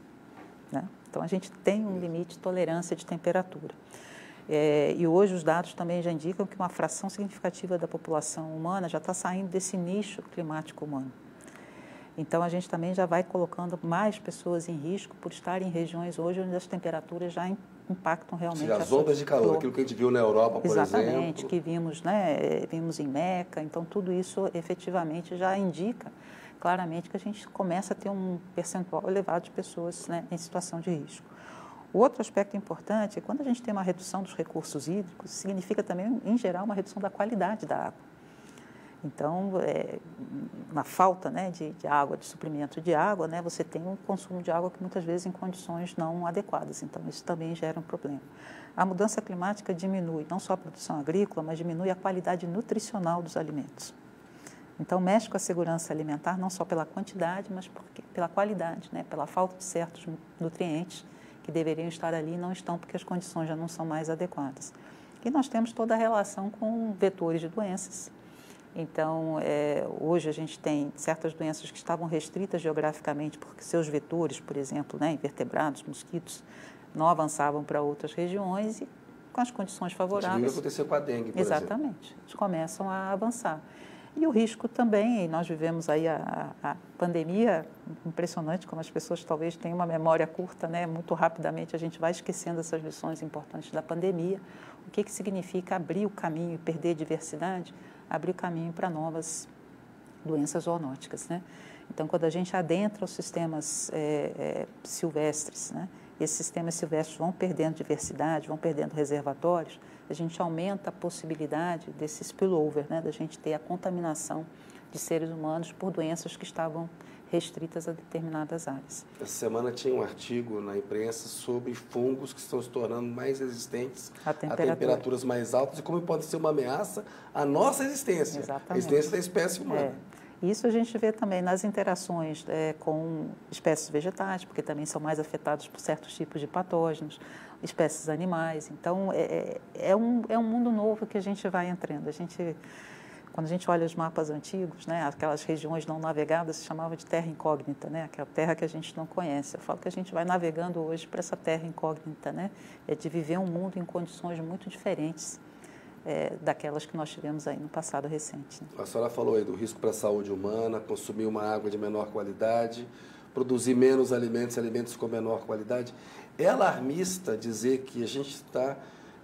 né? Então, a gente tem um limite de tolerância de temperatura. E hoje os dados também já indicam que uma fração significativa da população humana já está saindo desse nicho climático humano. Então, a gente também já vai colocando mais pessoas em risco por estar em regiões hoje onde as temperaturas já impactam realmente as ondas de calor, aquilo que a gente viu na Europa, por exemplo. Exatamente, que vimos, né, vimos em Meca. Então, tudo isso efetivamente já indica claramente que a gente começa a ter um percentual elevado de pessoas, né, em situação de risco. O outro aspecto importante é quando a gente tem uma redução dos recursos hídricos, significa também, em geral, uma redução da qualidade da água. Então, na falta, né, de água, de suprimento de água, né, você tem um consumo de água que muitas vezes em condições não adequadas. Então, isso também gera um problema. A mudança climática diminui não só a produção agrícola, mas diminui a qualidade nutricional dos alimentos. Então, mexe com a segurança alimentar não só pela quantidade, mas pela qualidade, né, pela falta de certos nutrientes que deveriam estar ali e não estão porque as condições já não são mais adequadas. E nós temos toda a relação com vetores de doenças. Então, hoje a gente tem certas doenças que estavam restritas geograficamente porque seus vetores, por exemplo, né, invertebrados, mosquitos, não avançavam para outras regiões e com as condições favoráveis. Isso aconteceu com a dengue, por exemplo. Exatamente. Eles começam a avançar. E o risco também, nós vivemos aí a pandemia, impressionante como as pessoas talvez tenham uma memória curta, né? Muito rapidamente a gente vai esquecendo essas lições importantes da pandemia. O que significa abrir o caminho e perder diversidade? Abrir o caminho para novas doenças zoonóticas, né? Então, quando a gente adentra os sistemas silvestres, né? Esses sistemas silvestres vão perdendo diversidade, vão perdendo reservatórios, a gente aumenta a possibilidade desse spillover, né? Da gente ter a contaminação de seres humanos por doenças que estavam restritas a determinadas áreas. Essa semana tinha um artigo na imprensa sobre fungos que estão se tornando mais resistentes a temperaturas mais altas e como pode ser uma ameaça à nossa existência, exatamente, a existência da espécie humana. Isso a gente vê também nas interações com espécies vegetais, porque também são mais afetados por certos tipos de patógenos, espécies animais. Então, é um mundo novo que a gente vai entrando. Quando a gente olha os mapas antigos, né, aquelas regiões não navegadas se chamava de terra incógnita, né, aquela terra que a gente não conhece. Eu falo que a gente vai navegando hoje para essa terra incógnita, né, de viver um mundo em condições muito diferentes daquelas que nós tivemos aí no passado recente. Né? A senhora falou aí do risco para a saúde humana, consumir uma água de menor qualidade, produzir menos alimentos com menor qualidade. É alarmista dizer que a gente está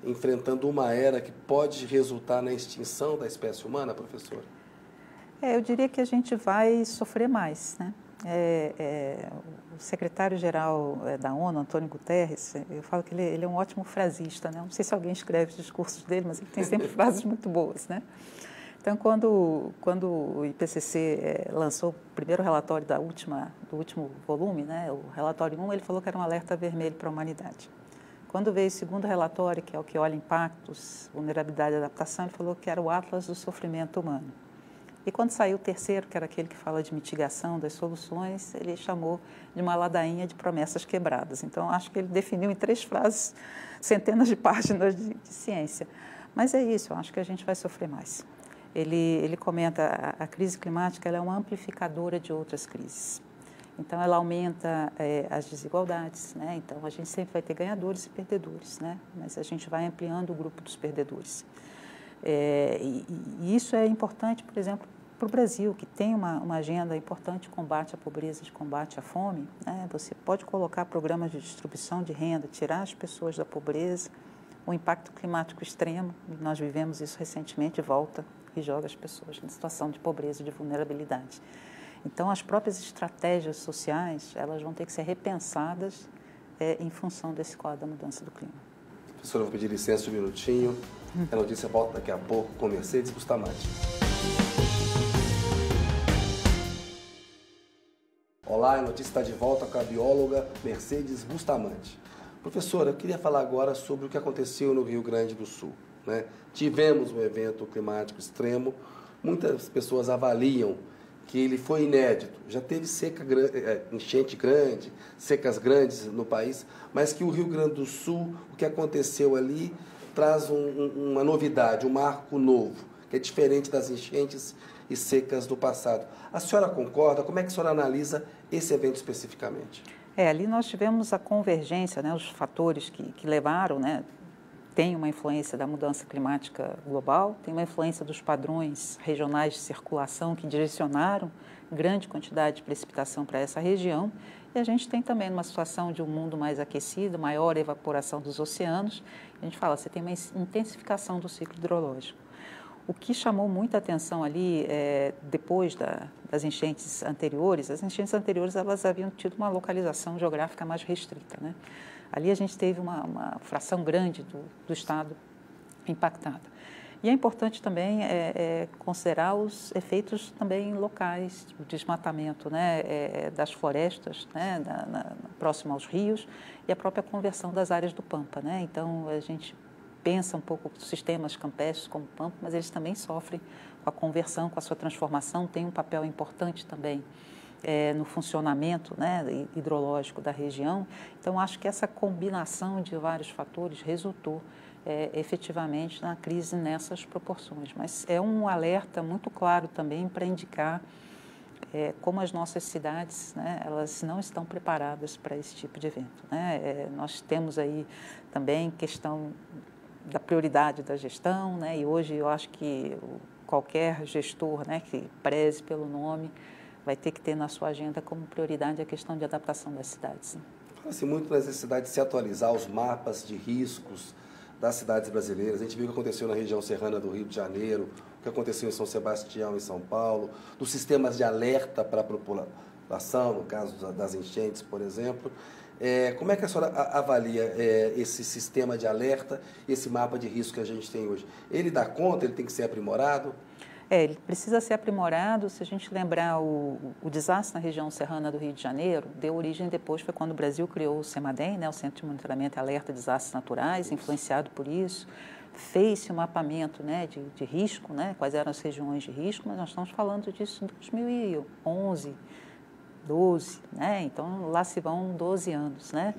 enfrentando uma era que pode resultar na extinção da espécie humana, professora? Eu diria que a gente vai sofrer mais, né? O secretário-geral da ONU, Antônio Guterres, eu falo que ele é um ótimo frasista, né? Não sei se alguém escreve os discursos dele, mas ele tem sempre frases muito boas, né? Então, quando o IPCC lançou o primeiro relatório do último volume, né? O relatório 1, ele falou que era um alerta vermelho para a humanidade. Quando veio o segundo relatório, que é o que olha impactos, vulnerabilidade e adaptação, ele falou que era o Atlas do Sofrimento Humano. E quando saiu o terceiro, que era aquele que fala de mitigação das soluções, ele chamou de uma ladainha de promessas quebradas. Então, acho que ele definiu em 3 frases centenas de páginas de ciência. Mas é isso, eu acho que a gente vai sofrer mais. Ele comenta a crise climática ela é uma amplificadora de outras crises. Então, ela aumenta as desigualdades, né? Então, a gente sempre vai ter ganhadores e perdedores, né? Mas a gente vai ampliando o grupo dos perdedores. E isso é importante, por exemplo, para o Brasil, que tem uma agenda importante de combate à pobreza, de combate à fome, né? Você pode colocar programas de distribuição de renda, tirar as pessoas da pobreza, o impacto climático extremo, nós vivemos isso recentemente, volta e joga as pessoas em situação de pobreza e de vulnerabilidade. Então, as próprias estratégias sociais, elas vão ter que ser repensadas em função desse quadro da mudança do clima. Professora, eu vou pedir licença um minutinho. A notícia volta daqui a pouco com Mercedes Bustamante. Olá, a notícia está de volta com a bióloga Mercedes Bustamante. Professora, eu queria falar agora sobre o que aconteceu no Rio Grande do Sul, né? Tivemos um evento climático extremo, muitas pessoas avaliam que ele foi inédito. Já teve enchente grande, secas grandes no país, mas que o Rio Grande do Sul, o que aconteceu ali, traz uma novidade, um marco novo, que é diferente das enchentes e secas do passado. A senhora concorda? Como é que a senhora analisa esse evento especificamente? Ali nós tivemos a convergência, né, os fatores que levaram, né, tem uma influência da mudança climática global, tem uma influência dos padrões regionais de circulação que direcionaram grande quantidade de precipitação para essa região, e a gente tem também uma situação de um mundo mais aquecido, maior evaporação dos oceanos, a gente fala, você tem uma intensificação do ciclo hidrológico. O que chamou muita atenção ali, depois das enchentes anteriores, as enchentes anteriores elas haviam tido uma localização geográfica mais restrita, né? Ali a gente teve uma fração grande do estado impactada. E é importante também considerar os efeitos também locais, o desmatamento, né, das florestas, né, próximo aos rios, e a própria conversão das áreas do Pampa, né? Então, a gente pensa um pouco os sistemas campestres como o Pampa, mas eles também sofrem com a conversão, com a sua transformação, tem um papel importante também no funcionamento, né, hidrológico da região. Então, acho que essa combinação de vários fatores resultou efetivamente na crise nessas proporções. Mas é um alerta muito claro também para indicar como as nossas cidades, né, elas não estão preparadas para esse tipo de evento, né? Nós temos aí também questão da prioridade da gestão, né, e hoje eu acho que qualquer gestor, né, que preze pelo nome vai ter que ter na sua agenda como prioridade a questão de adaptação das cidades. Fala-se muito na necessidade de se atualizar os mapas de riscos das cidades brasileiras. A gente viu o que aconteceu na região serrana do Rio de Janeiro, o que aconteceu em São Sebastião, em São Paulo, dos sistemas de alerta para a população, no caso das enchentes, por exemplo. Como é que a senhora avalia esse sistema de alerta e esse mapa de risco que a gente tem hoje? Ele dá conta? Ele tem que ser aprimorado? Ele precisa ser aprimorado. Se a gente lembrar o desastre na região serrana do Rio de Janeiro, deu origem depois, foi quando o Brasil criou o CEMADEM, né, o Centro de Monitoramento e Alerta de Desastres Naturais, influenciado por isso. Fez-se um mapeamento, né, de risco, né, quais eram as regiões de risco, mas nós estamos falando disso em 2011, 12, né, então lá se vão 12 anos, né.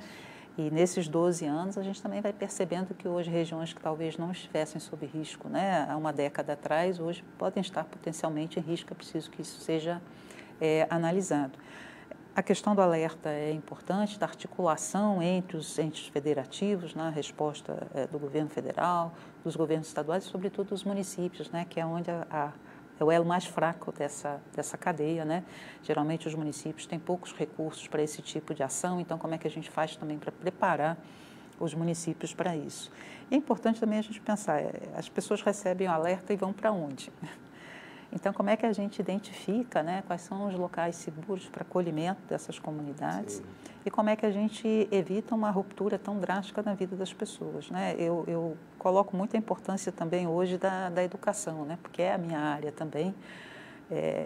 E nesses 12 anos, a gente também vai percebendo que hoje regiões que talvez não estivessem sob risco, né, há uma década atrás, hoje podem estar potencialmente em risco, é preciso que isso seja analisado. A questão do alerta é importante, da articulação entre os entes federativos, na resposta do governo federal, dos governos estaduais e, sobretudo, dos municípios, né, que é onde é o elo mais fraco dessa cadeia, né? Geralmente os municípios têm poucos recursos para esse tipo de ação, então como é que a gente faz também para preparar os municípios para isso? E é importante também a gente pensar, as pessoas recebem o alerta e vão para onde? Então, como é que a gente identifica, né, quais são os locais seguros para acolhimento dessas comunidades? Sim. E como é que a gente evita uma ruptura tão drástica na vida das pessoas, né? Eu coloco muita importância também hoje da educação, né, porque é a minha área também.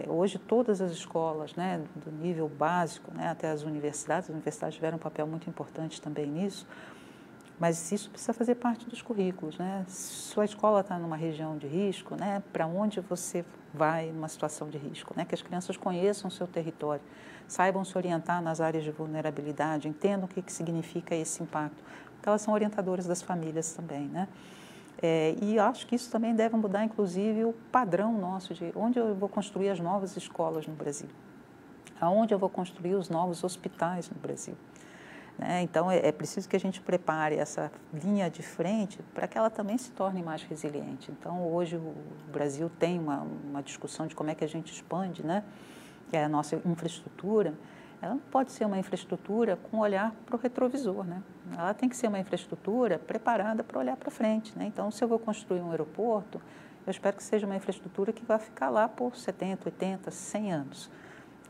Hoje todas as escolas, né, do nível básico, né, até as universidades tiveram um papel muito importante também nisso, mas isso precisa fazer parte dos currículos, né? Sua escola está numa região de risco, né? Para onde você vai numa situação de risco, né? Que as crianças conheçam o seu território, saibam se orientar nas áreas de vulnerabilidade, entendam o que significa esse impacto, porque elas são orientadoras das famílias também, né? E acho que isso também deve mudar, inclusive, o padrão nosso de onde eu vou construir as novas escolas no Brasil, aonde eu vou construir os novos hospitais no Brasil. Então, é preciso que a gente prepare essa linha de frente para que ela também se torne mais resiliente. Então, hoje o Brasil tem uma discussão de como é que a gente expande, né, que é a nossa infraestrutura. Ela não pode ser uma infraestrutura com olhar para o retrovisor, né? Ela tem que ser uma infraestrutura preparada para olhar para frente, né? Então, se eu vou construir um aeroporto, eu espero que seja uma infraestrutura que vai ficar lá por 70, 80, 100 anos.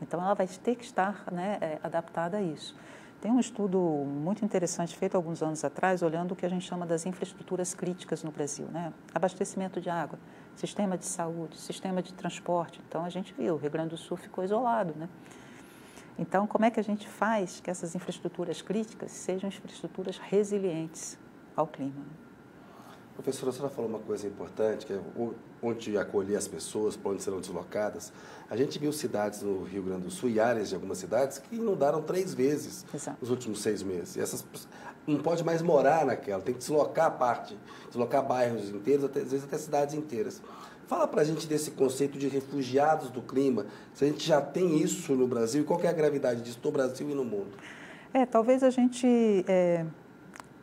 Então, ela vai ter que estar, né, adaptada a isso. Tem um estudo muito interessante feito alguns anos atrás, olhando o que a gente chama das infraestruturas críticas no Brasil, né? Abastecimento de água, sistema de saúde, sistema de transporte. Então, a gente viu, o Rio Grande do Sul ficou isolado, né? Então, como é que a gente faz que essas infraestruturas críticas sejam infraestruturas resilientes ao clima? Professora, a senhora falou uma coisa importante, que é onde acolher as pessoas, para onde serão deslocadas. A gente viu cidades no Rio Grande do Sul e áreas de algumas cidades que inundaram 3 vezes nos últimos 6 meses. E essas não pode mais morar naquela, tem que deslocar deslocar bairros inteiros, às vezes até cidades inteiras. Fala para a gente desse conceito de refugiados do clima, se a gente já tem isso no Brasil, e qual que é a gravidade disso no Brasil e no mundo? Talvez a gente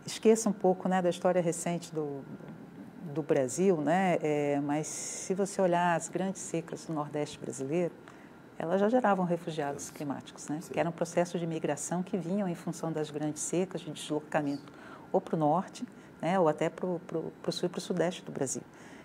esqueça um pouco, né, da história recente do Brasil, né? Mas se você olhar as grandes secas do Nordeste brasileiro, elas já geravam refugiados climáticos, né? Que eram processos de migração que vinham em função das grandes secas, de deslocamento ou para o norte, né, ou até para o sul e para o sudeste do Brasil.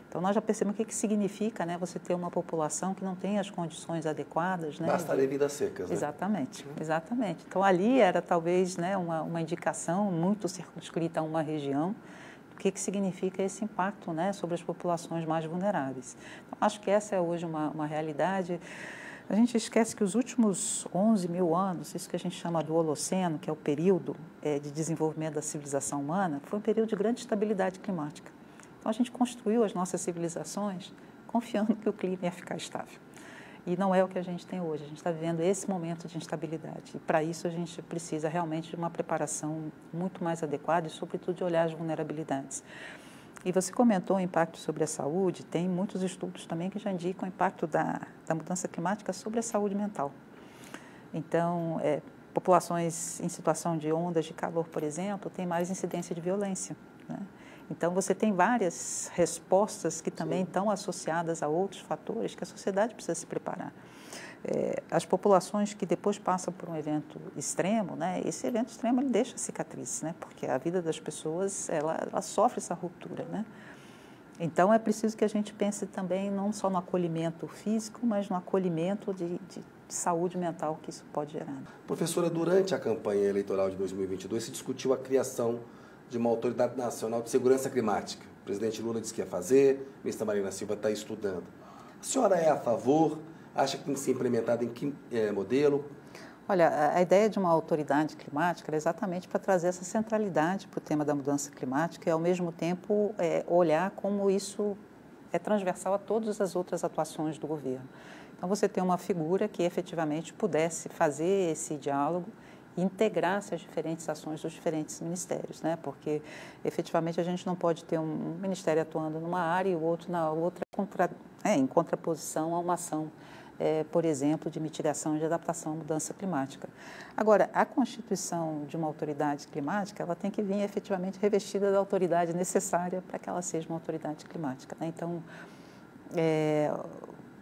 Então, nós já percebemos o que significa, né, você ter uma população que não tem as condições adequadas. Né, basta ler vidas secas, né? Exatamente, exatamente. Então, ali era talvez, né, uma indicação muito circunscrita a uma região do que significa esse impacto, né, sobre as populações mais vulneráveis. Então, acho que essa é hoje uma realidade. A gente esquece que os últimos 11 mil anos, isso que a gente chama do Holoceno, que é o período de desenvolvimento da civilização humana, foi um período de grande estabilidade climática. Então, a gente construiu as nossas civilizações confiando que o clima ia ficar estável. E não é o que a gente tem hoje. A gente está vivendo esse momento de instabilidade. E, para isso, a gente precisa realmente de uma preparação muito mais adequada e, sobretudo, de olhar as vulnerabilidades. E você comentou o impacto sobre a saúde. Tem muitos estudos também que já indicam o impacto da mudança climática sobre a saúde mental. Então, populações em situação de ondas de calor, por exemplo, têm mais incidência de violência, né? Então, você tem várias respostas que também estão associadas a outros fatores que a sociedade precisa se preparar. As populações que depois passam por um evento extremo, né, esse evento extremo ele deixa cicatrizes, né, porque a vida das pessoas ela sofre essa ruptura, né? Então, é preciso que a gente pense também não só no acolhimento físico, mas no acolhimento de saúde mental que isso pode gerar. Professora, durante a campanha eleitoral de 2022 se discutiu a criação de uma autoridade nacional de segurança climática. O presidente Lula disse que ia fazer, a ministra Marina Silva está estudando. A senhora é a favor? Acha que tem que ser implementada em que modelo? Olha, a ideia de uma autoridade climática é exatamente para trazer essa centralidade para o tema da mudança climática e, ao mesmo tempo, olhar como isso é transversal a todas as outras atuações do governo. Então, você tem uma figura que efetivamente pudesse fazer esse diálogo e integrar essas diferentes ações dos diferentes ministérios, né? Porque, efetivamente, a gente não pode ter um ministério atuando numa área e o outro na outra em contraposição a uma ação, por exemplo, de mitigação e de adaptação à mudança climática. Agora, a constituição de uma autoridade climática, ela tem que vir efetivamente revestida da autoridade necessária para que ela seja uma autoridade climática, né? Então,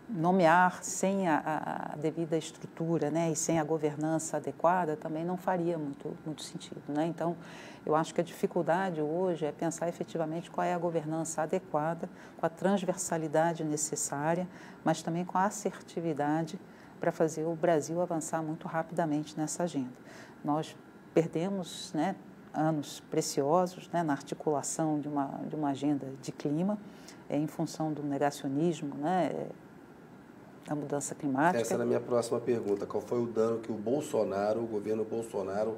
nomear sem a devida estrutura, né, e sem a governança adequada também não faria muito sentido, né? Então, eu acho que a dificuldade hoje é pensar efetivamente qual é a governança adequada, com a transversalidade necessária, mas também com a assertividade para fazer o Brasil avançar muito rapidamente nessa agenda. Nós perdemos, né, anos preciosos, né, na articulação de uma agenda de clima, em função do negacionismo, né, a mudança climática. Essa era a minha próxima pergunta. Qual foi o dano que o governo Bolsonaro,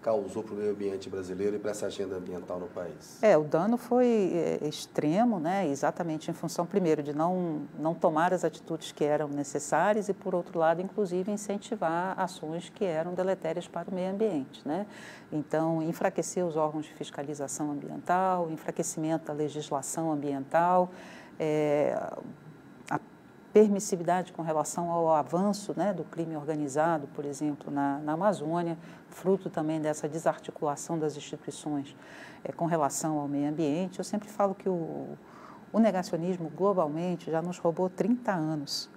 causou para o meio ambiente brasileiro e para essa agenda ambiental no país? O dano foi extremo, né? Exatamente em função, primeiro, de não tomar as atitudes que eram necessárias e, por outro lado, inclusive, incentivar ações que eram deletérias para o meio ambiente, né? Então, enfraquecer os órgãos de fiscalização ambiental, enfraquecimento da legislação ambiental, permissividade com relação ao avanço, né, do crime organizado, por exemplo, na Amazônia, fruto também dessa desarticulação das instituições com relação ao meio ambiente. Eu sempre falo que o negacionismo, globalmente, já nos roubou 30 anos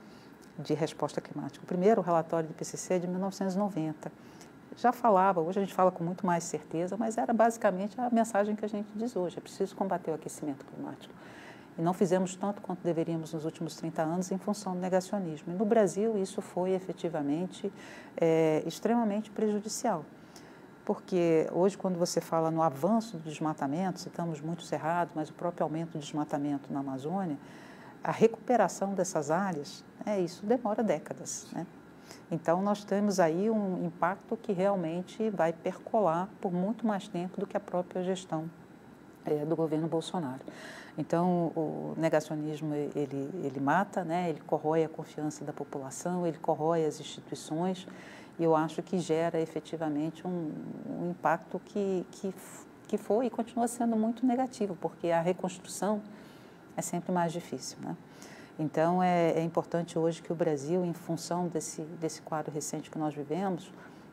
de resposta climática. O primeiro relatório do IPCC é de 1990. Já falava, hoje a gente fala com muito mais certeza, mas era basicamente a mensagem que a gente diz hoje: é preciso combater o aquecimento climático. E não fizemos tanto quanto deveríamos nos últimos 30 anos em função do negacionismo. E no Brasil isso foi efetivamente extremamente prejudicial. Porque hoje, quando você fala no avanço do desmatamento, citamos muito o Cerrado, mas o próprio aumento do desmatamento na Amazônia, a recuperação dessas áreas, isso demora décadas, né? Então, nós temos aí um impacto que realmente vai percolar por muito mais tempo do que a própria gestão do governo Bolsonaro. Então, o negacionismo, ele mata, né? Ele corrói a confiança da população, ele corrói as instituições, e eu acho que gera efetivamente um impacto que foi e continua sendo muito negativo, porque a reconstrução é sempre mais difícil, né? Então, é importante hoje que o Brasil, em função desse quadro recente que nós vivemos,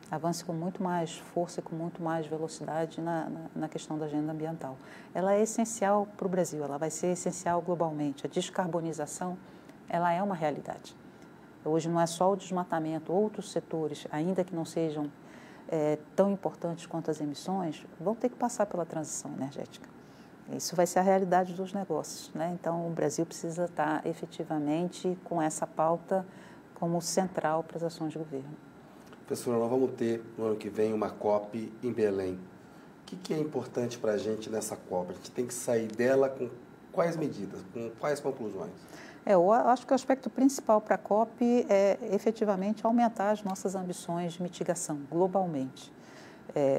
avance com muito mais força e com muito mais velocidade na questão da agenda ambiental. Ela é essencial para o Brasil, ela vai ser essencial globalmente. A descarbonização, ela é uma realidade. Hoje não é só o desmatamento, outros setores, ainda que não sejam tão importantes quanto as emissões, vão ter que passar pela transição energética. Isso vai ser a realidade dos negócios, né? Então, o Brasil precisa estar efetivamente com essa pauta como central para as ações de governo. Professora, nós vamos ter no ano que vem uma COP em Belém. O que é importante para a gente nessa COP? A gente tem que sair dela com quais medidas, com quais conclusões? Eu acho que o aspecto principal para a COP é efetivamente aumentar as nossas ambições de mitigação globalmente.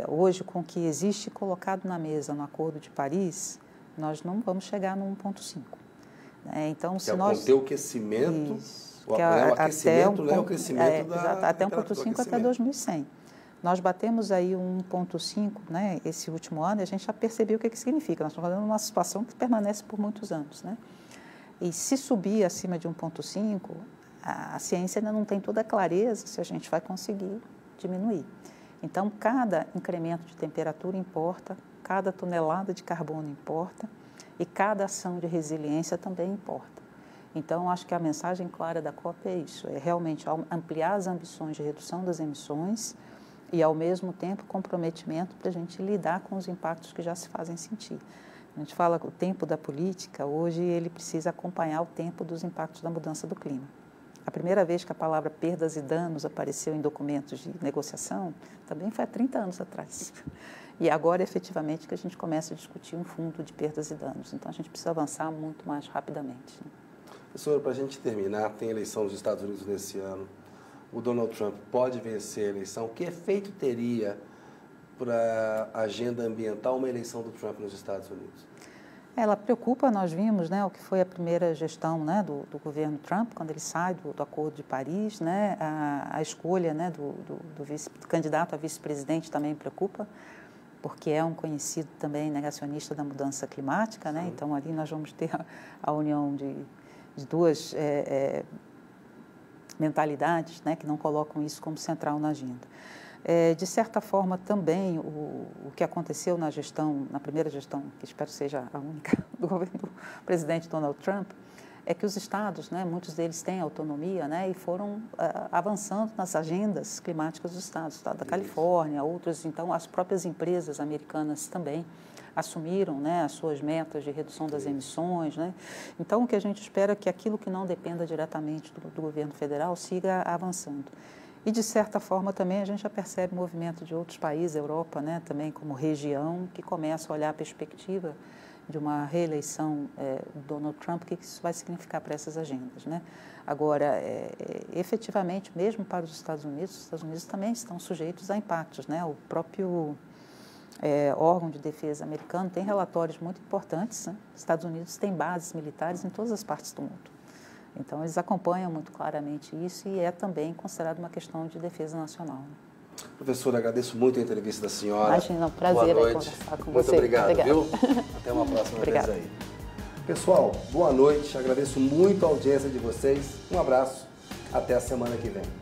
Hoje, com o que existe colocado na mesa no Acordo de Paris, nós não vamos chegar no 1,5. Então, se nós... conter o aquecimento, o aquecimento, o crescimento da... Até 1,5 até 2100. Nós batemos aí 1,5, né, esse último ano, e a gente já percebeu o que significa. Nós estamos falando de uma situação que permanece por muitos anos, né? E se subir acima de 1,5, a ciência ainda não tem toda a clareza se a gente vai conseguir diminuir. Então, cada incremento de temperatura importa, cada tonelada de carbono importa e cada ação de resiliência também importa. Então, acho que a mensagem clara da COP é isso, é realmente ampliar as ambições de redução das emissões e, ao mesmo tempo, comprometimento para a gente lidar com os impactos que já se fazem sentir. A gente fala que o tempo da política, hoje, ele precisa acompanhar o tempo dos impactos da mudança do clima. A primeira vez que a palavra perdas e danos apareceu em documentos de negociação também foi há 30 anos atrás. E agora, efetivamente, que a gente começa a discutir um fundo de perdas e danos. Então, a gente precisa avançar muito mais rapidamente. Professora, para a gente terminar, tem eleição nos Estados Unidos nesse ano. O Donald Trump pode vencer a eleição. Que efeito teria para a agenda ambiental uma eleição do Trump nos Estados Unidos? Ela preocupa, nós vimos, né, o que foi a primeira gestão, né, do governo Trump, quando ele sai do Acordo de Paris, né, a escolha, né, do candidato a vice-presidente também preocupa, porque é um conhecido também negacionista da mudança climática, né, então ali nós vamos ter a união de duas mentalidades, né, que não colocam isso como central na agenda. De certa forma, também, o que aconteceu na primeira gestão, que espero seja a única, do governo do presidente Donald Trump, é que os estados, né, muitos deles têm autonomia, né, e foram avançando nas agendas climáticas dos estados, o estado da Califórnia, outros, então, as próprias empresas americanas também assumiram, né, as suas metas de redução das emissões, né. Então, o que a gente espera é que aquilo que não dependa diretamente do governo federal siga avançando. E, de certa forma, também a gente já percebe o movimento de outros países, Europa, né, também como região, que começa a olhar a perspectiva de uma reeleição do Donald Trump, o que isso vai significar para essas agendas, né? Agora, efetivamente, mesmo para os Estados Unidos também estão sujeitos a impactos, né? O próprio órgão de defesa americano tem relatórios muito importantes, né? Os Estados Unidos têm bases militares em todas as partes do mundo. Então, eles acompanham muito claramente isso e é também considerado uma questão de defesa nacional. Professora, agradeço muito a entrevista da senhora. Imagina, é um prazer conversar com você. Muito obrigado, viu? Até uma próxima vez aí. Pessoal, boa noite. Agradeço muito a audiência de vocês. Um abraço. Até a semana que vem.